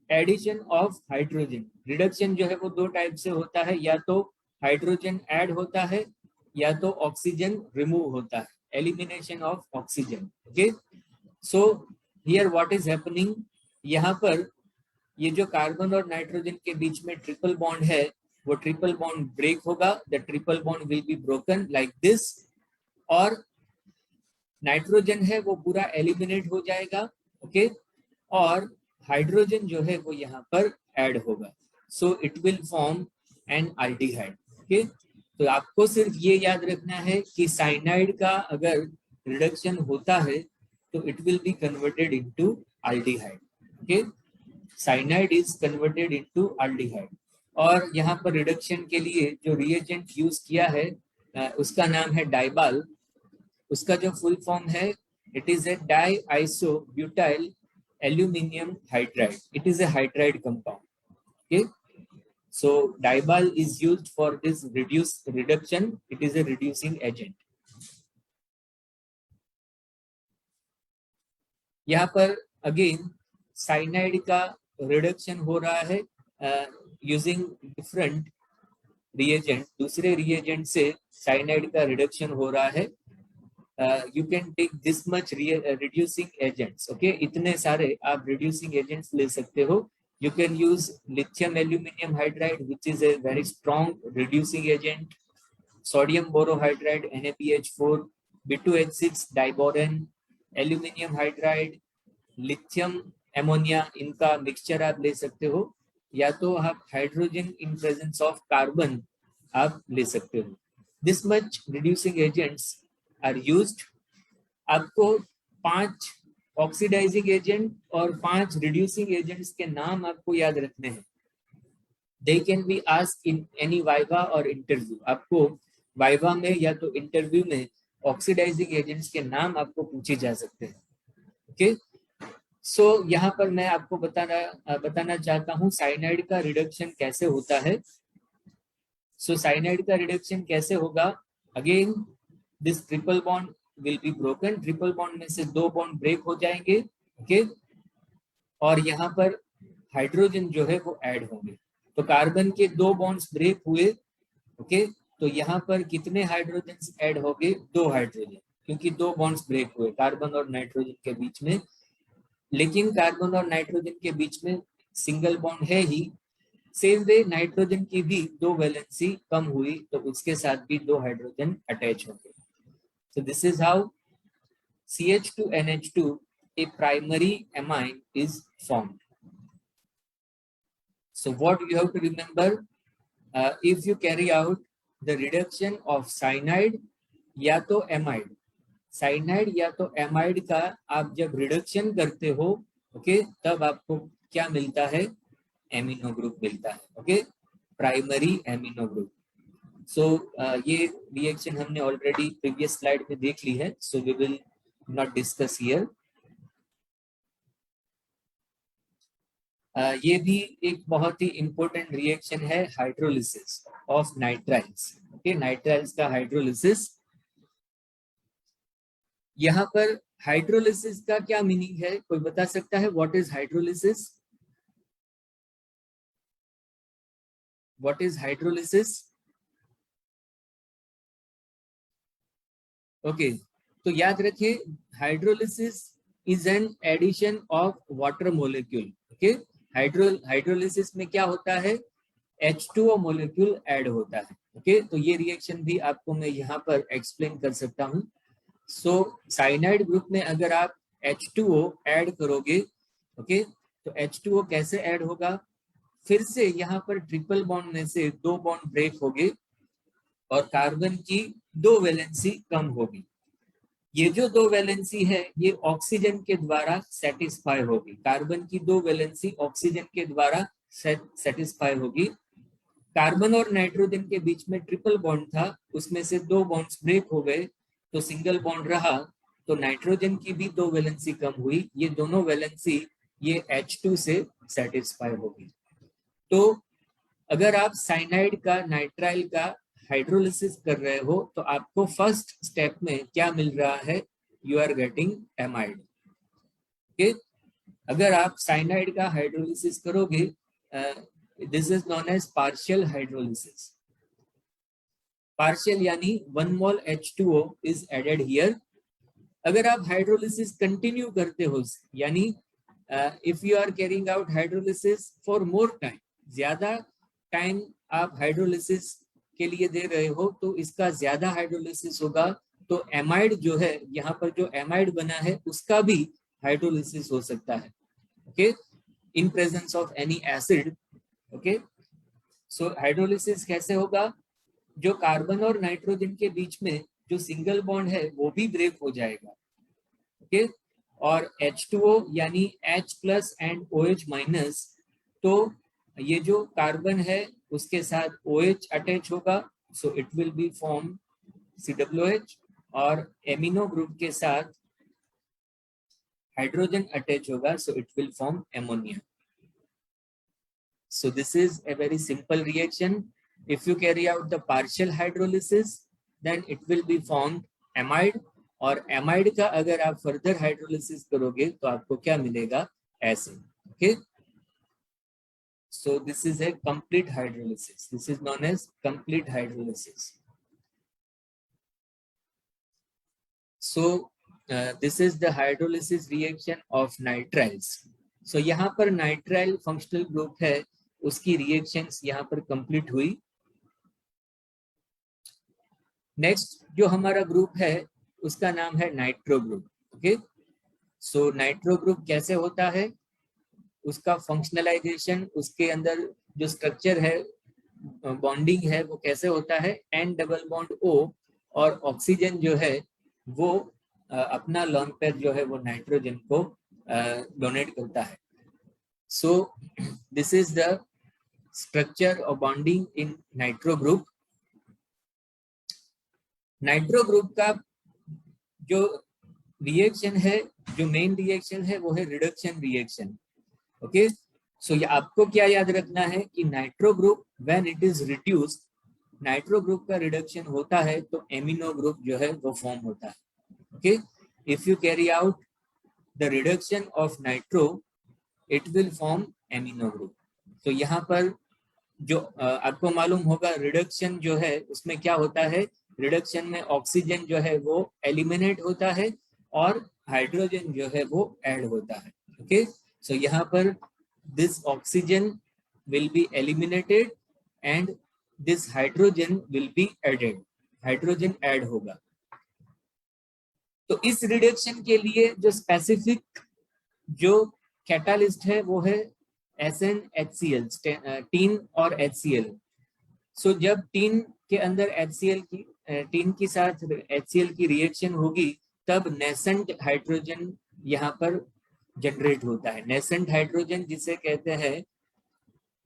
S2: addition of hydrogen. Reduction जो है वो 2 टाइप से होता है, या तो हाइड्रोजन ऐड होता है या तो ऑक्सीजन रिमूव होता है, elimination of oxygen. Okay, so here what is happening, यहाँ पर ये जो कार्बन और नाइट्रोजन के बीच में ट्रिपल बॉन्ड है, वो ट्रिपल बॉन्ड ब्रेक होगा, the triple bond will be broken like this, और नाइट्रोजन है वो पूरा एलिमिनेट हो जाएगा। ओके, और हाइड्रोजन जो है वो यहाँ पर ऐड होगा, सो it will form an aldehyde. Okay, तो आपको सिर्फ ये याद रखना है कि साइनाइड का अगर रिडक्शन होता है तो it will be converted into aldehyde. Okay, cyanide is converted into aldehyde. और यहाँ पर रिडक्शन के लिए जो रिएजेंट यूज किया है उसका नाम है डाइबाल। उसका जो फुल फॉर्म है, it is a diisobutyl aluminium hydride, it is a hydride compound. Okay, so diabal is used for this reduction, it is a reducing agent। यहाँ पर अगेन साइनाइड का reduction हो रहा है using different reagent, दूसरे reagent से cyanide का reduction हो रहा है। you can take this much reducing agents. Okay, इतने सारे आप reducing agents ले सकते हो. You can use lithium aluminium hydride, which is a very strong reducing agent. Sodium borohydride NaBH4, B2H6 diboron, aluminium hydride, lithium ammonia, इनका mixture आप ले सकते हो, या तो आप hydrogen in presence of carbon आप ले सकते हो. This much reducing agents are used. आपको 5 ऑक्सीडाइजिंग एजेंट और 5 रिड्यूसिंग एजेंट्स के नाम आपको याद रखने हैं. दे can be asked in any viva और इंटरव्यू. आपको वाइवा में या तो इंटरव्यू में ऑक्सीडाइजिंग एजेंट्स के नाम आपको पूछे जा सकते हैं. ओके, सो यहाँ पर मैं आपको बताना चाहता हूँ साइनाइड का रिडक्शन कैसे होता है. सो साइनाइड का रिडक्शन कैसे होगा? Again this triple bond will be broken. Triple bond में से 2 बॉन्ड ब्रेक हो जाएंगे. ओके, और यहाँ पर हाइड्रोजन जो है वो ऐड होंगे. तो कार्बन के 2 बॉन्ड्स ब्रेक हुए. ओके, तो यहाँ पर कितने हाइड्रोजन ऐड होंगे? 2 हाइड्रोजन, क्योंकि 2 बॉन्ड्स ब्रेक हुए कार्बन और नाइट्रोजन के बीच में. लेकिन कार्बन और नाइट्रोजन के बीच में सिंगल बॉन्ड है ही. सेम वे नाइट्रोजन की भी 2 वैलेंसी कम हुई, तो उसके साथ भी 2 हाइड्रोजन अटैच होंगे. So this is how CH2NH2, a primary amine, is formed. So what you have to remember, if you carry out the reduction of cyanide या तो amide, cyanide या तो amide का आप जब रिडक्शन करते हो, ओके, तब आपको क्या मिलता है? एमिनो ग्रुप मिलता है. Okay, primary amino group. So ये रिएक्शन हमने ऑलरेडी प्रीवियस स्लाइड में देख ली है, so we will not discuss here. ये भी एक बहुत ही इंपॉर्टेंट रिएक्शन है, hydrolysis of nitriles. Okay, nitriles का हाइड्रोलिसिस. यहाँ पर हाइड्रोलिसिस का क्या मीनिंग है? कोई बता सकता है? What is hydrolysis? What is hydrolysis? Okay, तो याद रखिए, hydrolysis is an addition of water molecule. Okay, hydrolysis में क्या होता है? H2O मोलिक्यूल ऐड होता है. ओके, तो ये रिएक्शन भी आपको मैं यहाँ पर एक्सप्लेन कर सकता हूँ. सो साइनाइड ग्रुप में अगर आप H2O ऐड करोगे, ओके, तो H2O कैसे ऐड होगा? फिर से यहाँ पर ट्रिपल बॉन्ड में से 2 बॉन्ड ब्रेक होंगे और कार्बन की 2 वैलेंसी कम होगी. ये जो 2 वैलेंसी है ये ऑक्सीजन के द्वारा सेटिस्फाई होगी. कार्बन की 2 वैलेंसी ऑक्सीजन के द्वारा सेटिस्फाई होगी. कार्बन और नाइट्रोजन के बीच में ट्रिपल बॉन्ड था, उसमें से 2 बॉन्ड्स ब्रेक हो गए, तो सिंगल बॉन्ड रहा. तो नाइट्रोजन की भी 2 वैलेंसी कम हुई. ये दोनों वैलेंसी ये H2 से सेटिस्फाई होगी. तो अगर आप साइनाइड का, नाइट्राइल का हाइड्रोलिसिस कर रहे हो, तो आपको फर्स्ट स्टेप में क्या मिल रहा है? You are getting amide. Okay, अगर आप साइनाइड का हाइड्रोलिसिस करोगे, this is known as partial hydrolysis. Partial यानी 1 मोल H2O इज एडेड हियर. अगर आप हाइड्रोलिसिस कंटिन्यू करते हो, यानी if you are carrying out hydrolysis for more time, ज्यादा टाइम आप हाइड्रोलिसिस के लिए दे रहे हो, तो इसका ज्यादा हाइड्रोलिसिस होगा. तो एमाइड जो है, यहाँ पर जो एमाइड बना है उसका भी हाइड्रोलिसिस हो सकता है. Okay, in presence of any acid. Okay, so hydrolysis कैसे होगा? जो कार्बन और नाइट्रोजन के बीच में जो सिंगल बॉन्ड है वो भी ब्रेक हो जाएगा. ओके, और H2O यानी H plus and OH minus, तो ये जो कार्बन है उसके साथ OH अटैच होगा, सो it will be form COH. और एमिनो ग्रुप के साथ हाइड्रोजन अटैच होगा, सो it will form ammonia. So this is a very simple reaction. If you carry out the partial hydrolysis, then it will be formed amide. और amide का अगर आप further hydrolysis करोगे तो आपको क्या मिलेगा? acid. Okay. So this is a complete hydrolysis. This is known as complete hydrolysis. So this is the hydrolysis reaction of nitriles. So यहाँ पर नाइट्राइल फंक्शनल ग्रुप है, उसकी रिएक्शंस यहाँ पर कंप्लीट हुई. नेक्स्ट जो हमारा ग्रुप है उसका नाम है नाइट्रो ग्रुप. ओके, सो नाइट्रो ग्रुप कैसे होता है, उसका फंक्शनलाइजेशन, उसके अंदर जो स्ट्रक्चर है, बॉन्डिंग है, वो कैसे होता है. एन डबल बॉन्ड O और ऑक्सीजन जो है वो अपना लोन पेयर जो है वो नाइट्रोजन को डोनेट करता है. So this is the structure of bonding in nitro group. Nitro group का जो रिएक्शन है, जो मेन रिएक्शन है वो है रिडक्शन रिएक्शन. ओके, सो ये आपको क्या याद रखना है कि nitro group when it is reduced, nitro group का रिडक्शन होता है तो एमिनो ग्रुप जो है वो फॉर्म होता है. Okay, if you carry out the reduction of nitro it will form amino group. तो यहाँ पर जो आपको मालूम होगा रिडक्शन जो है उसमें क्या होता है, रिडक्शन में ऑक्सीजन जो है वो एलिमिनेट होता है और हाइड्रोजन जो है वो ऐड होता है. ओके, सो यहाँ पर this oxygen will be eliminated and this hydrogen will be added, hydrogen add होगा. तो इस रिडक्शन के लिए जो स्पेसिफिक जो कैटालिस्ट है वो है SnHCl, टीन और HCl. सो जब टीन के अंदर टीन के साथ HCl की रिएक्शन होगी तब नेसेंट हाइड्रोजन यहाँ पर जनरेट होता है. नेसेंट हाइड्रोजन जिसे कहते हैं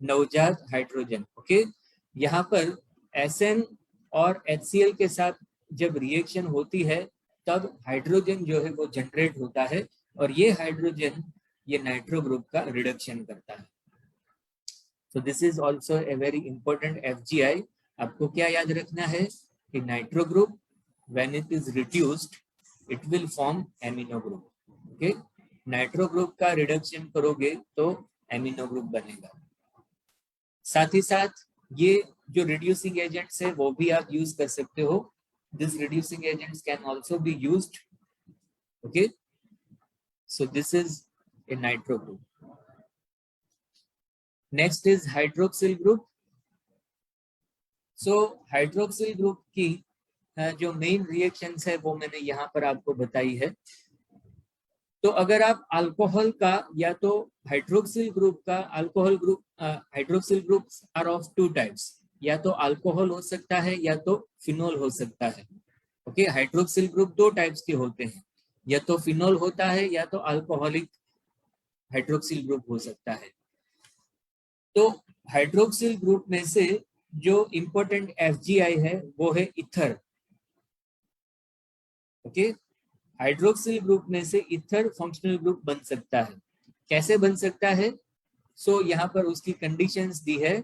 S2: नवजात हाइड्रोजन. ओके, यहाँ पर Sn और HCl के साथ जब रिएक्शन होती है तब हाइड्रोजन जो है वो जनरेट होता है और ये हाइड्रोजन ये नाइट्रो ग्रुप का रिडक्शन करता है. So this is also a very important FGI. आपको क्या याद रखना है कि nitro group when it is reduced it will form amino group. Okay, nitro group का रिडक्शन करोगे तो एमिनो ग्रुप बनेगा. साथ ही साथ ये जो रिड्यूसिंग एजेंट्स है वो भी आप यूज कर सकते हो. This reducing agents can also be used. Okay, so this is a nitro group. Next is hydroxyl group. So hydroxyl group की जो मेन रिएक्शंस है वो मैंने यहाँ पर आपको बताई है. तो अगर आप अल्कोहल का या तो हाइड्रोक्सिल ग्रुप का, alcohol group, hydroxyl groups are of two types, या तो अल्कोहल हो सकता है या तो फिनोल हो सकता है. ओके, हाइड्रोक्सिल ग्रुप दो टाइप्स के होते हैं, या तो फिनोल होता है या तो अल्कोहलिक हाइड्रोक्सिल ग्रुप हो सकता है. तो हाइड्रोक्सिल ग्रुप में से जो इंपॉर्टेंट FGI है वो है ईथर. ओके, हाइड्रोक्सिल ग्रुप में से ईथर फंक्शनल ग्रुप बन सकता है. कैसे बन सकता है? सो यहाँ पर उसकी कंडीशंस दी है.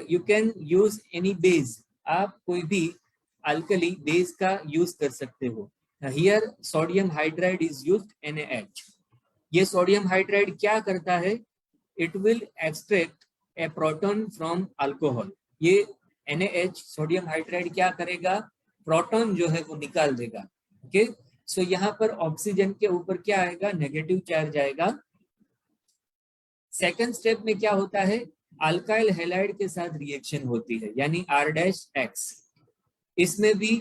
S2: You can use any base, आप कोई भी अल्कली बेस का यूज कर सकते हो. Here sodium hydride is used, NaH. ये सोडियम हाइड्राइड क्या करता है, it will extract A proton from alcohol. ये NaH सोडियम हाइड्राइड क्या करेगा, प्रोटॉन जो है वो निकाल देगा. ओके, सो यहाँ पर ऑक्सीजन के ऊपर क्या आएगा, नेगेटिव चार्ज आएगा. सेकंड स्टेप में क्या होता है, अल्काइल हैलाइड के साथ रिएक्शन होती है, यानी R-X. इसमें भी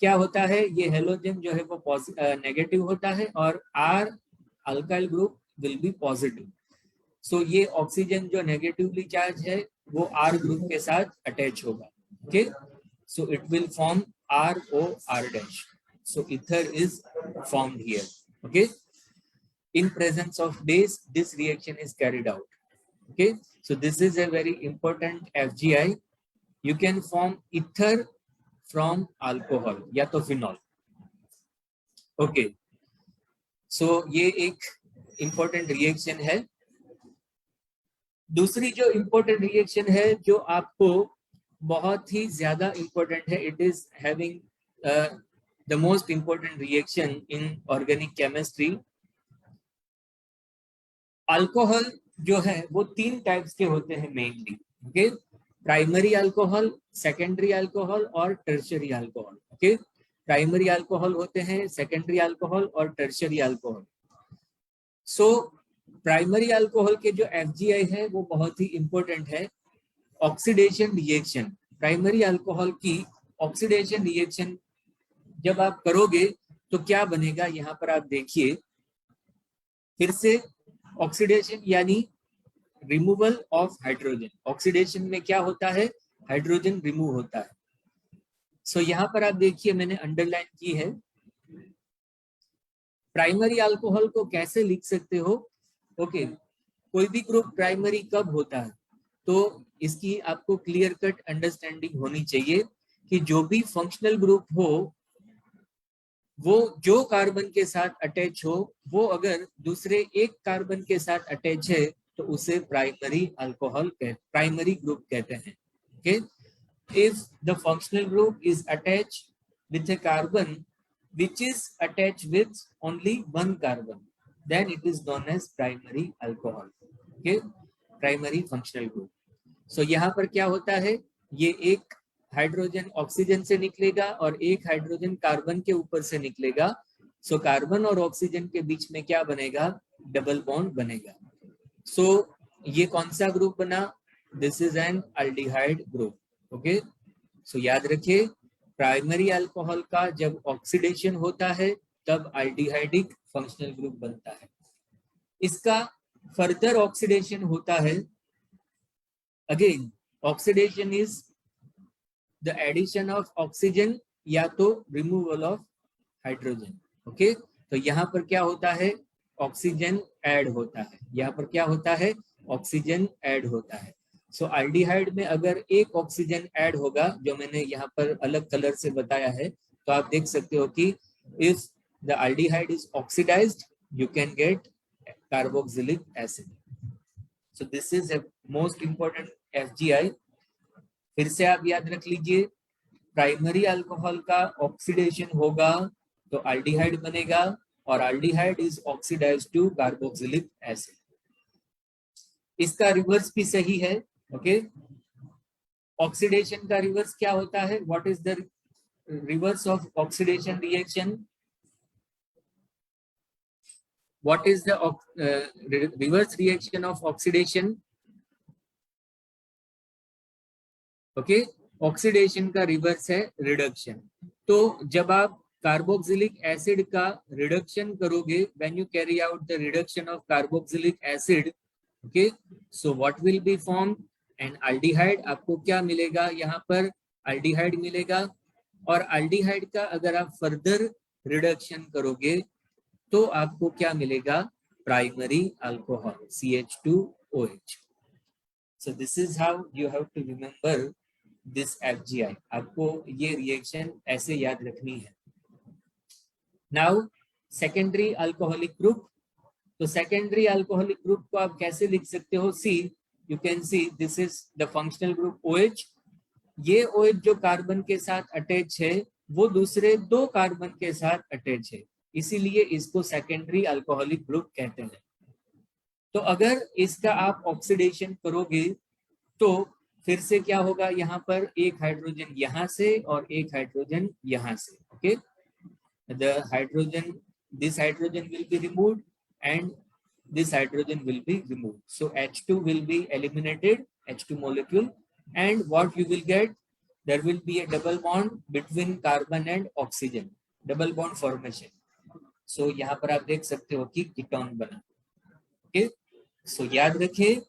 S2: क्या होता है, ये हेलोजन जो है वो नेगेटिव होता है और R alkyl group will be positive. So ये ऑक्सीजन जो नेगेटिवली चार्ज है वो R ग्रुप के साथ अटैच होगा. Okay, so it will form ROR-. So ether is formed here. Okay, in presence of base this reaction is carried out. Okay, so this is a very important FGI. You can form ether from alcohol या तो phenol. Okay, so ये एक important reaction है. दूसरी जो important reaction है जो आपको बहुत ही ज्यादा important है, it is having the most important reaction in organic chemistry. Alcohol जो है वो तीन टाइप्स के होते हैं mainly. Okay, primary alcohol, secondary alcohol और tertiary alcohol. Okay, primary alcohol होते हैं, सेकेंडरी अल्कोहल और tertiary alcohol. So primary alcohol के जो FGI है वो बहुत ही इंपॉर्टेंट है। ऑक्सीडेशन रिएक्शन, प्राइमरी अल्कोहल की ऑक्सीडेशन रिएक्शन जब आप करोगे तो क्या बनेगा, यहाँ पर आप देखिए फिर से। ऑक्सीडेशन यानी रिमूवल ऑफ हाइड्रोजन। ऑक्सीडेशन में क्या होता है, हाइड्रोजन रिमूव होता है। सो यहाँ पर आप देखिए मैंने अंडरलाइन की है। प्राइमरी अल्कोहल को कैसे लिख सकते हो, ओके कोई भी ग्रुप प्राइमरी कब होता है, तो इसकी आपको क्लियर कट अंडरस्टैंडिंग होनी चाहिए कि जो भी फंक्शनल ग्रुप हो वो जो कार्बन के साथ अटैच हो, वो अगर दूसरे एक कार्बन के साथ अटैच है तो उसे प्राइमरी अल्कोहल प्राइमरी ग्रुप कहते हैं। Okay, if the functional group is attached with a carbon which is attached with only one carbon, then it is known as primary alcohol. Okay, primary functional group. So यहाँ पर क्या होता है, ये एक hydrogen oxygen से निकलेगा और एक हाइड्रोजन कार्बन के ऊपर से निकलेगा। सो कार्बन और ऑक्सीजन के बीच में क्या बनेगा, डबल बॉन्ड बनेगा। सो ये कौन सा ग्रुप बना, this is an aldehyde group. Okay, so याद रखिए प्राइमरी अल्कोहल का जब ऑक्सीडेशन होता है तब अल्डिहाइडिक फंक्शनल ग्रुप बनता है। इसका फर्दर ऑक्सीडेशन होता है, again oxidation is the addition of oxygen या तो रिमूवल ऑफ हाइड्रोजन। ओके, तो यहाँ पर क्या होता है, ऑक्सीजन ऐड होता है। यहाँ पर क्या होता है, ऑक्सीजन ऐड होता है। सो अल्डिहाइड में अगर एक ऑक्सीजन ऐड होगा, जो मैंने यहाँ पर अलग कलर से बताया है, तो आप देख सकते हो कि if the aldehyde is oxidized you can get carboxylic acid. So this is a most important FGI। फिर से आप याद रख लीजिए, प्राइमरी अल्कोहल का ऑक्सीडेशन होगा तो अल्डिहाइड बनेगा और aldehyde is oxidized to carboxylic acid. इसका रिवर्स भी सही है। ओके, ऑक्सीडेशन का रिवर्स क्या होता है, what is the reverse of oxidation reaction, what is the reverse reaction of oxidation. Okay, oxidation का रिवर्स है रिडक्शन। तो जब आप कार्बोक्सिलिक एसिड का रिडक्शन करोगे, when you carry out the reduction of carboxylic acid, okay, so what will be formed, and aldehyde. आपको क्या मिलेगा, यहाँ पर अल्डिहाइड मिलेगा। और अल्डिहाइड का अगर आप फर्दर रिडक्शन करोगे तो आपको क्या मिलेगा, primary alcohol CH2OH। So this is how you have to remember this FGI। आपको ये रिएक्शन ऐसे याद रखनी है। Now secondary alcoholic group. तो सेकेंडरी अल्कोहलिक ग्रुप को आप कैसे लिख सकते हो, see you can see this is the functional group OH। ये OH जो कार्बन के साथ अटैच है वो दूसरे दो कार्बन के साथ अटैच है, इसीलिए इसको सेकेंडरी अल्कोहलिक ग्रुप कहते हैं। तो अगर इसका आप ऑक्सीडेशन करोगे तो फिर से क्या होगा, यहाँ पर एक हाइड्रोजन यहाँ से और एक हाइड्रोजन यहाँ से। Okay, the hydrogen, this hydrogen will be removed and this hydrogen will be removed. So H2 will be eliminated, H2 molecule, and what you will get, there will be a double bond between carbon and oxygen, double bond formation. So यहाँ पर आप देख सकते हो कि ketone बना। okay? So याद रखें,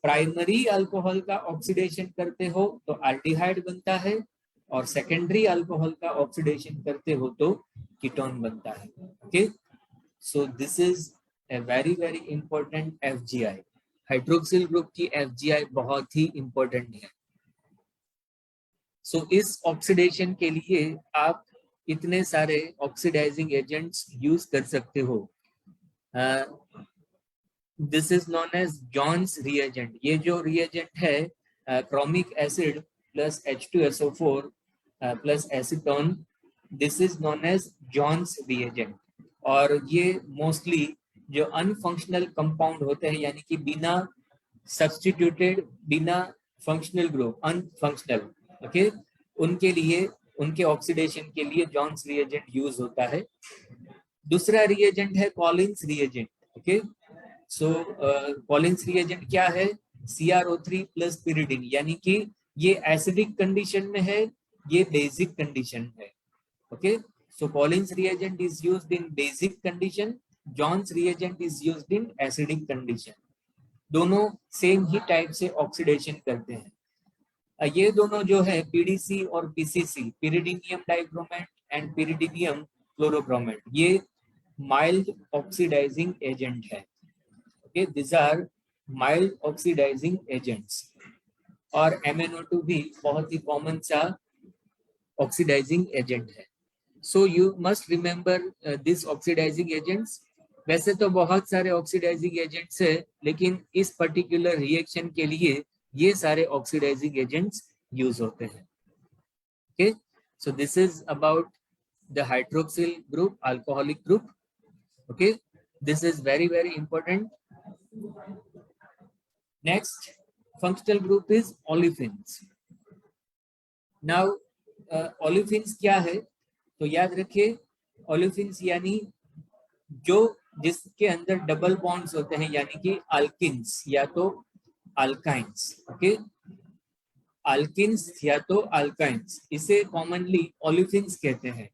S2: प्राइमरी अल्कोहल का ऑक्सीडेशन करते हो तो अल्डिहाइड बनता है और सेकेंडरी अल्कोहल का ऑक्सीडेशन करते हो तो कीटोन बनता है। Okay, so this is a very very important FGI। Hydroxyl group की FGI बहुत ही इंपॉर्टेंट है। सो इस ऑक्सीडेशन के लिए आप इतने सारे ऑक्सीडाइजिंग एजेंट्स यूज कर सकते हो। This is known as Jones reagent. ये जो रिएजेंट है chromic acid plus H2SO4 plus acetone, this is known as Jones reagent. और ये मोस्टली जो अनफंक्शनल कंपाउंड होते हैं, यानी कि बिना सब्स्टिट्यूटेड, बिना फंक्शनल ग्रुप, अनफंक्शनल, ओके, उनके लिए उनके ऑक्सीडेशन के लिए जॉन्स रिएजेंट यूज होता है। दूसरा रिएजेंट है कॉलिन्स रिएजेंट। ओके, सो कॉलिन्स रिएजेंट क्या है? CrO3 प्लस pyridine, यानी कि ये एसिडिक कंडीशन में है, ये बेसिक कंडीशन है। Okay, so Collins reagent is used in basic condition, Johns reagent is used in acidic condition. दोनों सेम ही टाइप से ऑक्सीडेशन करते हैं। ये दोनों जो है PDC और PCC, pyridinium dichromate and pyridinium chlorochromate, ये माइल्ड ऑक्सीडाइजिंग एजेंट है। Okay, this are mild oxidizing agents. और MnO2 भी बहुत ही कॉमन सा ऑक्सीडाइजिंग एजेंट है। So you must remember this oxidizing agents. वैसे तो बहुत सारे ऑक्सीडाइजिंग एजेंट्स है, लेकिन इस पर्टिकुलर रिएक्शन के लिए ये सारे ऑक्सीडाइजिंग एजेंट्स यूज होते हैं। Okay, so this is about the hydroxyl group, alcoholic group. Okay, this is very very important. Next functional group is olefins. Now olefins क्या है? तो याद रखिए, olefins यानी जो जिसके अंदर डबल बॉन्ड्स होते हैं, यानी कि अल्किन्स या तो अल्काइंस। ओके, अल्किन्स या तो अल्काइंस, इसे कॉमनली olefins कहते हैं।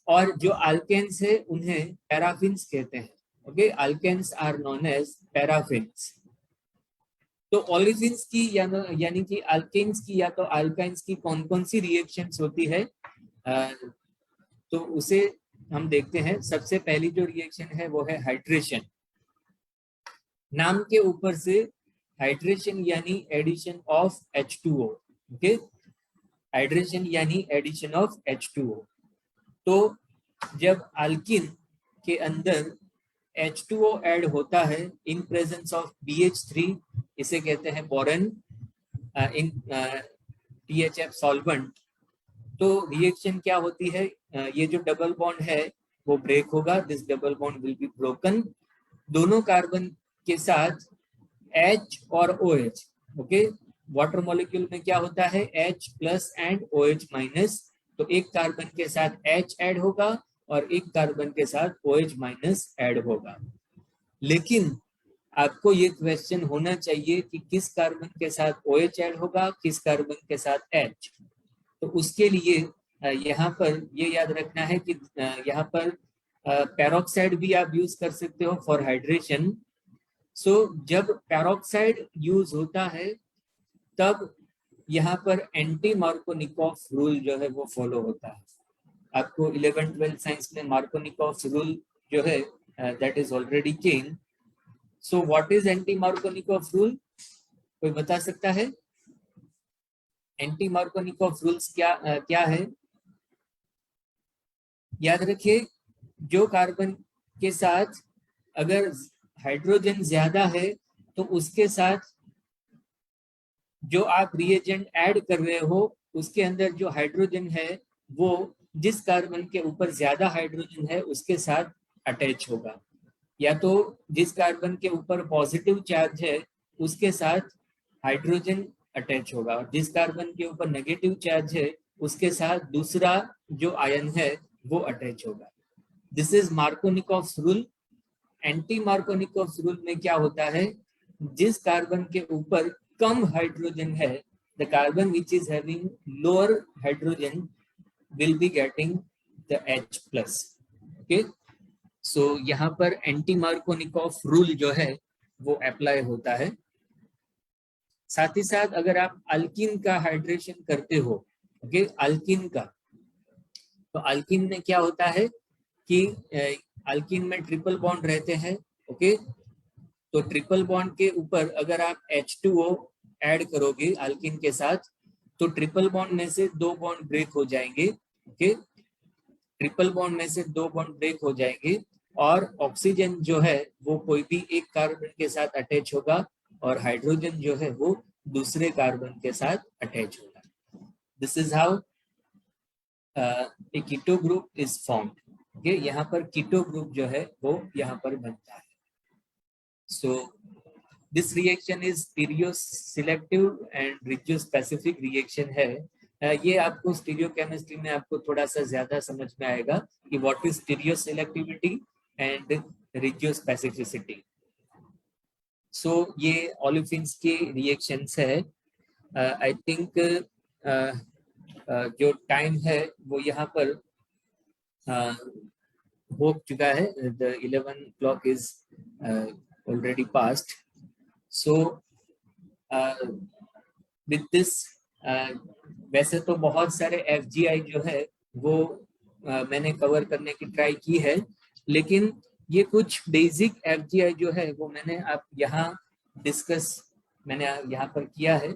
S2: और जो अल्केन्स है उन्हें पैराफिन्स कहते हैं। Okay, alkanes are known as paraffins. तो ओलिफिन्स की यानी कि अल्केन्स की या तो अल्काइंस की कौन कौन सी रिएक्शंस होती है, तो उसे हम देखते हैं। सबसे पहली जो रिएक्शन है वो है हाइड्रेशन। नाम के ऊपर से हाइड्रेशन यानी addition of H2O। Okay, hydration यानी एडिशन ऑफ H2O। तो जब अल्किन के अंदर H2O ऐड होता है इन प्रेजेंस ऑफ BH3, इसे कहते हैं बोरन इन THF सॉल्वेंट, तो रिएक्शन क्या होती है? ये जो डबल बॉन्ड है वो ब्रेक होगा। This double bond will be broken. दोनों कार्बन के साथ H और OH। ओके, वाटर मॉलिक्यूल में क्या होता है? H plus and OH minus. तो एक कार्बन के साथ H ऐड होगा और एक कार्बन के साथ OH माइनस ऐड होगा। लेकिन आपको ये क्वेश्चन होना चाहिए कि किस कार्बन के साथ OH ऐड होगा, किस कार्बन के साथ H। तो उसके लिए यहाँ पर ये याद रखना है कि यहाँ पर पेरोक्साइड भी आप यूज कर सकते हो फॉर हाइड्रेशन। सो जब पेरोक्साइड यूज होता है तब यहाँ पर एंटी मार्कोनिकॉफ रूल जो है वो फॉलो होता है। आपको 11th-12th साइंस में मार्कोनिकॉफ रूल जो है that is already came. So what is anti Markovnikov rule? कोई बता सकता है? एंटी मार्कोनिकॉफ रूल्स क्या है? याद रखिए, जो कार्बन के साथ अगर हाइड्रोजन ज्यादा है तो उसके साथ जो आप रिएजेंट ऐड कर रहे हो उसके अंदर जो हाइड्रोजन है वो जिस कार्बन के ऊपर ज्यादा हाइड्रोजन है उसके साथ अटैच होगा, या तो जिस कार्बन के ऊपर पॉजिटिव चार्ज है उसके साथ हाइड्रोजन अटैच होगा, और जिस कार्बन के ऊपर नेगेटिव चार्ज है उसके साथ दूसरा जो आयन है वो अटैच होगा। This is Markovnikov rule. Anti Markovnikov rule में क्या होता है? जिस कार्बन के ऊपर कम हाइड्रोजन है, the carbon which is having lower hydrogen will be getting the H plus. Okay, so यहाँ पर एंटी मार्कोनिकॉफ रूल जो है वो अप्लाई होता है। साथ ही साथ अगर आप अल्किन का हाइड्रेशन करते हो, ओके, अल्किन का, तो अल्किन में क्या होता है कि अल्किन में ट्रिपल बॉन्ड रहते हैं। ओके, तो ट्रिपल बॉन्ड के ऊपर अगर आप H2O ऐड करोगे अल्किन के साथ तो ट्रिपल बॉन्ड में से 2 बॉन्ड ब्रेक हो जाएंगे। ओके, ट्रिपल बॉन्ड में से 2 बॉन्ड ब्रेक हो जाएंगे और ऑक्सीजन जो है वो कोई भी एक कार्बन के साथ अटैच होगा और हाइड्रोजन जो है वो दूसरे कार्बन के साथ अटैच होगा। This is how a keto group is formed. Okay, यहाँ पर कीटो ग्रुप जो है वो यहाँ पर बनता है। So this reaction is stereoselective and regiospecific reaction है, ये आपको स्टीरियो केमिस्ट्री में आपको थोड़ा सा ज्यादा समझ में आएगा कि what is stereoselectivity and regiospecificity. So ये ओलिफिन्स के रिएक्शंस है. आई थिंक जो टाइम है वो यहाँ पर हो चुका है. The 11 o'clock is already passed. So with this वैसे तो बहुत सारे FGI जो है वो मैंने कवर करने की ट्राई की है, लेकिन ये कुछ बेसिक FGI जो है वो मैंने आप यहाँ डिस्कस मैंने यहाँ पर किया है.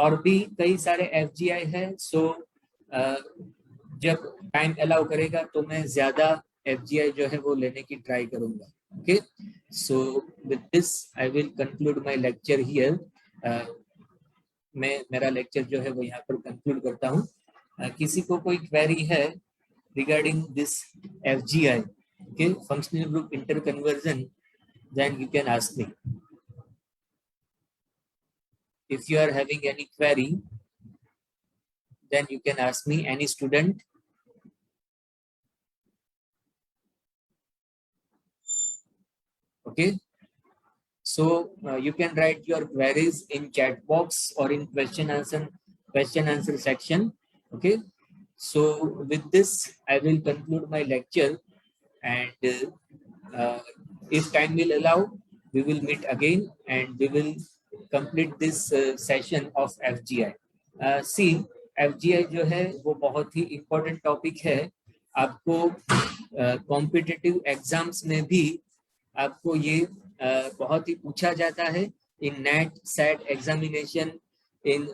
S2: और भी कई सारे FGI है. सो जब टाइम अलाउ करेगा तो मैं ज्यादा FGI जो है वो लेने की ट्राई करूंगा. Okay, so with this I will conclude my lecture here. मैं मेरा लेक्चर जो है वो यहाँ पर कंक्लूड करता हूँ. किसी को कोई क्वेरी है regarding this FGI, okay, functional group interconversion, then you can ask me. If you are having any query, then you can ask me, any student. Okay, so you can write your queries in chat box or in question answer section. Okay, so with this I will conclude my lecture, and if time will allow we will meet again and we will complete this session of FGI. See, FGI जो है वो बहुत ही important topic है. आपको competitive exams में भी आपको ये बहुत ही पूछा जाता है. In NET SET examination, in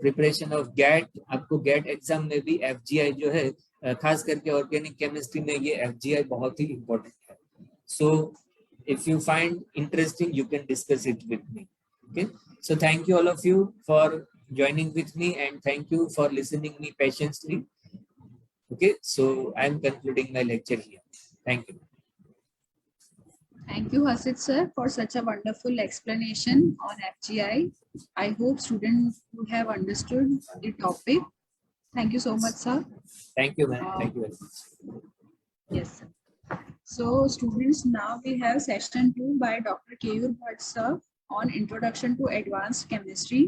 S2: preparation of GATE, आपको गेट एग्जाम में भी FGI जो है खास करके ऑर्गेनिक केमिस्ट्री में ये FGI बहुत ही इम्पोर्टेंट है. So if you find interesting you can discuss it with me. Okay, so thank you all of you for joining with me and thank you for listening me patiently. Okay, so I am concluding my lecture here. Thank you.
S1: Thank you, Hasid sir, for such a wonderful explanation on FGI. I hope students would have understood the topic. Thank you so much, sir.
S2: Thank you, ma'am. Thank you very much.
S1: Yes, sir. So, students, now we have session 2 by Dr. Keyur Bhatt, sir, on Introduction to Advanced Chemistry.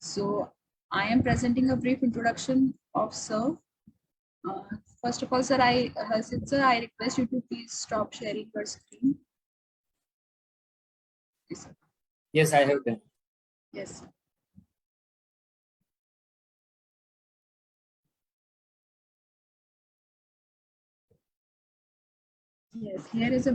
S1: So, I am presenting a brief introduction of sir. First of all, sir, Hasid sir, I request you to please stop sharing your screen. Yes, sir.
S2: Yes, I have done.
S1: Yes, sir. Yes, here is a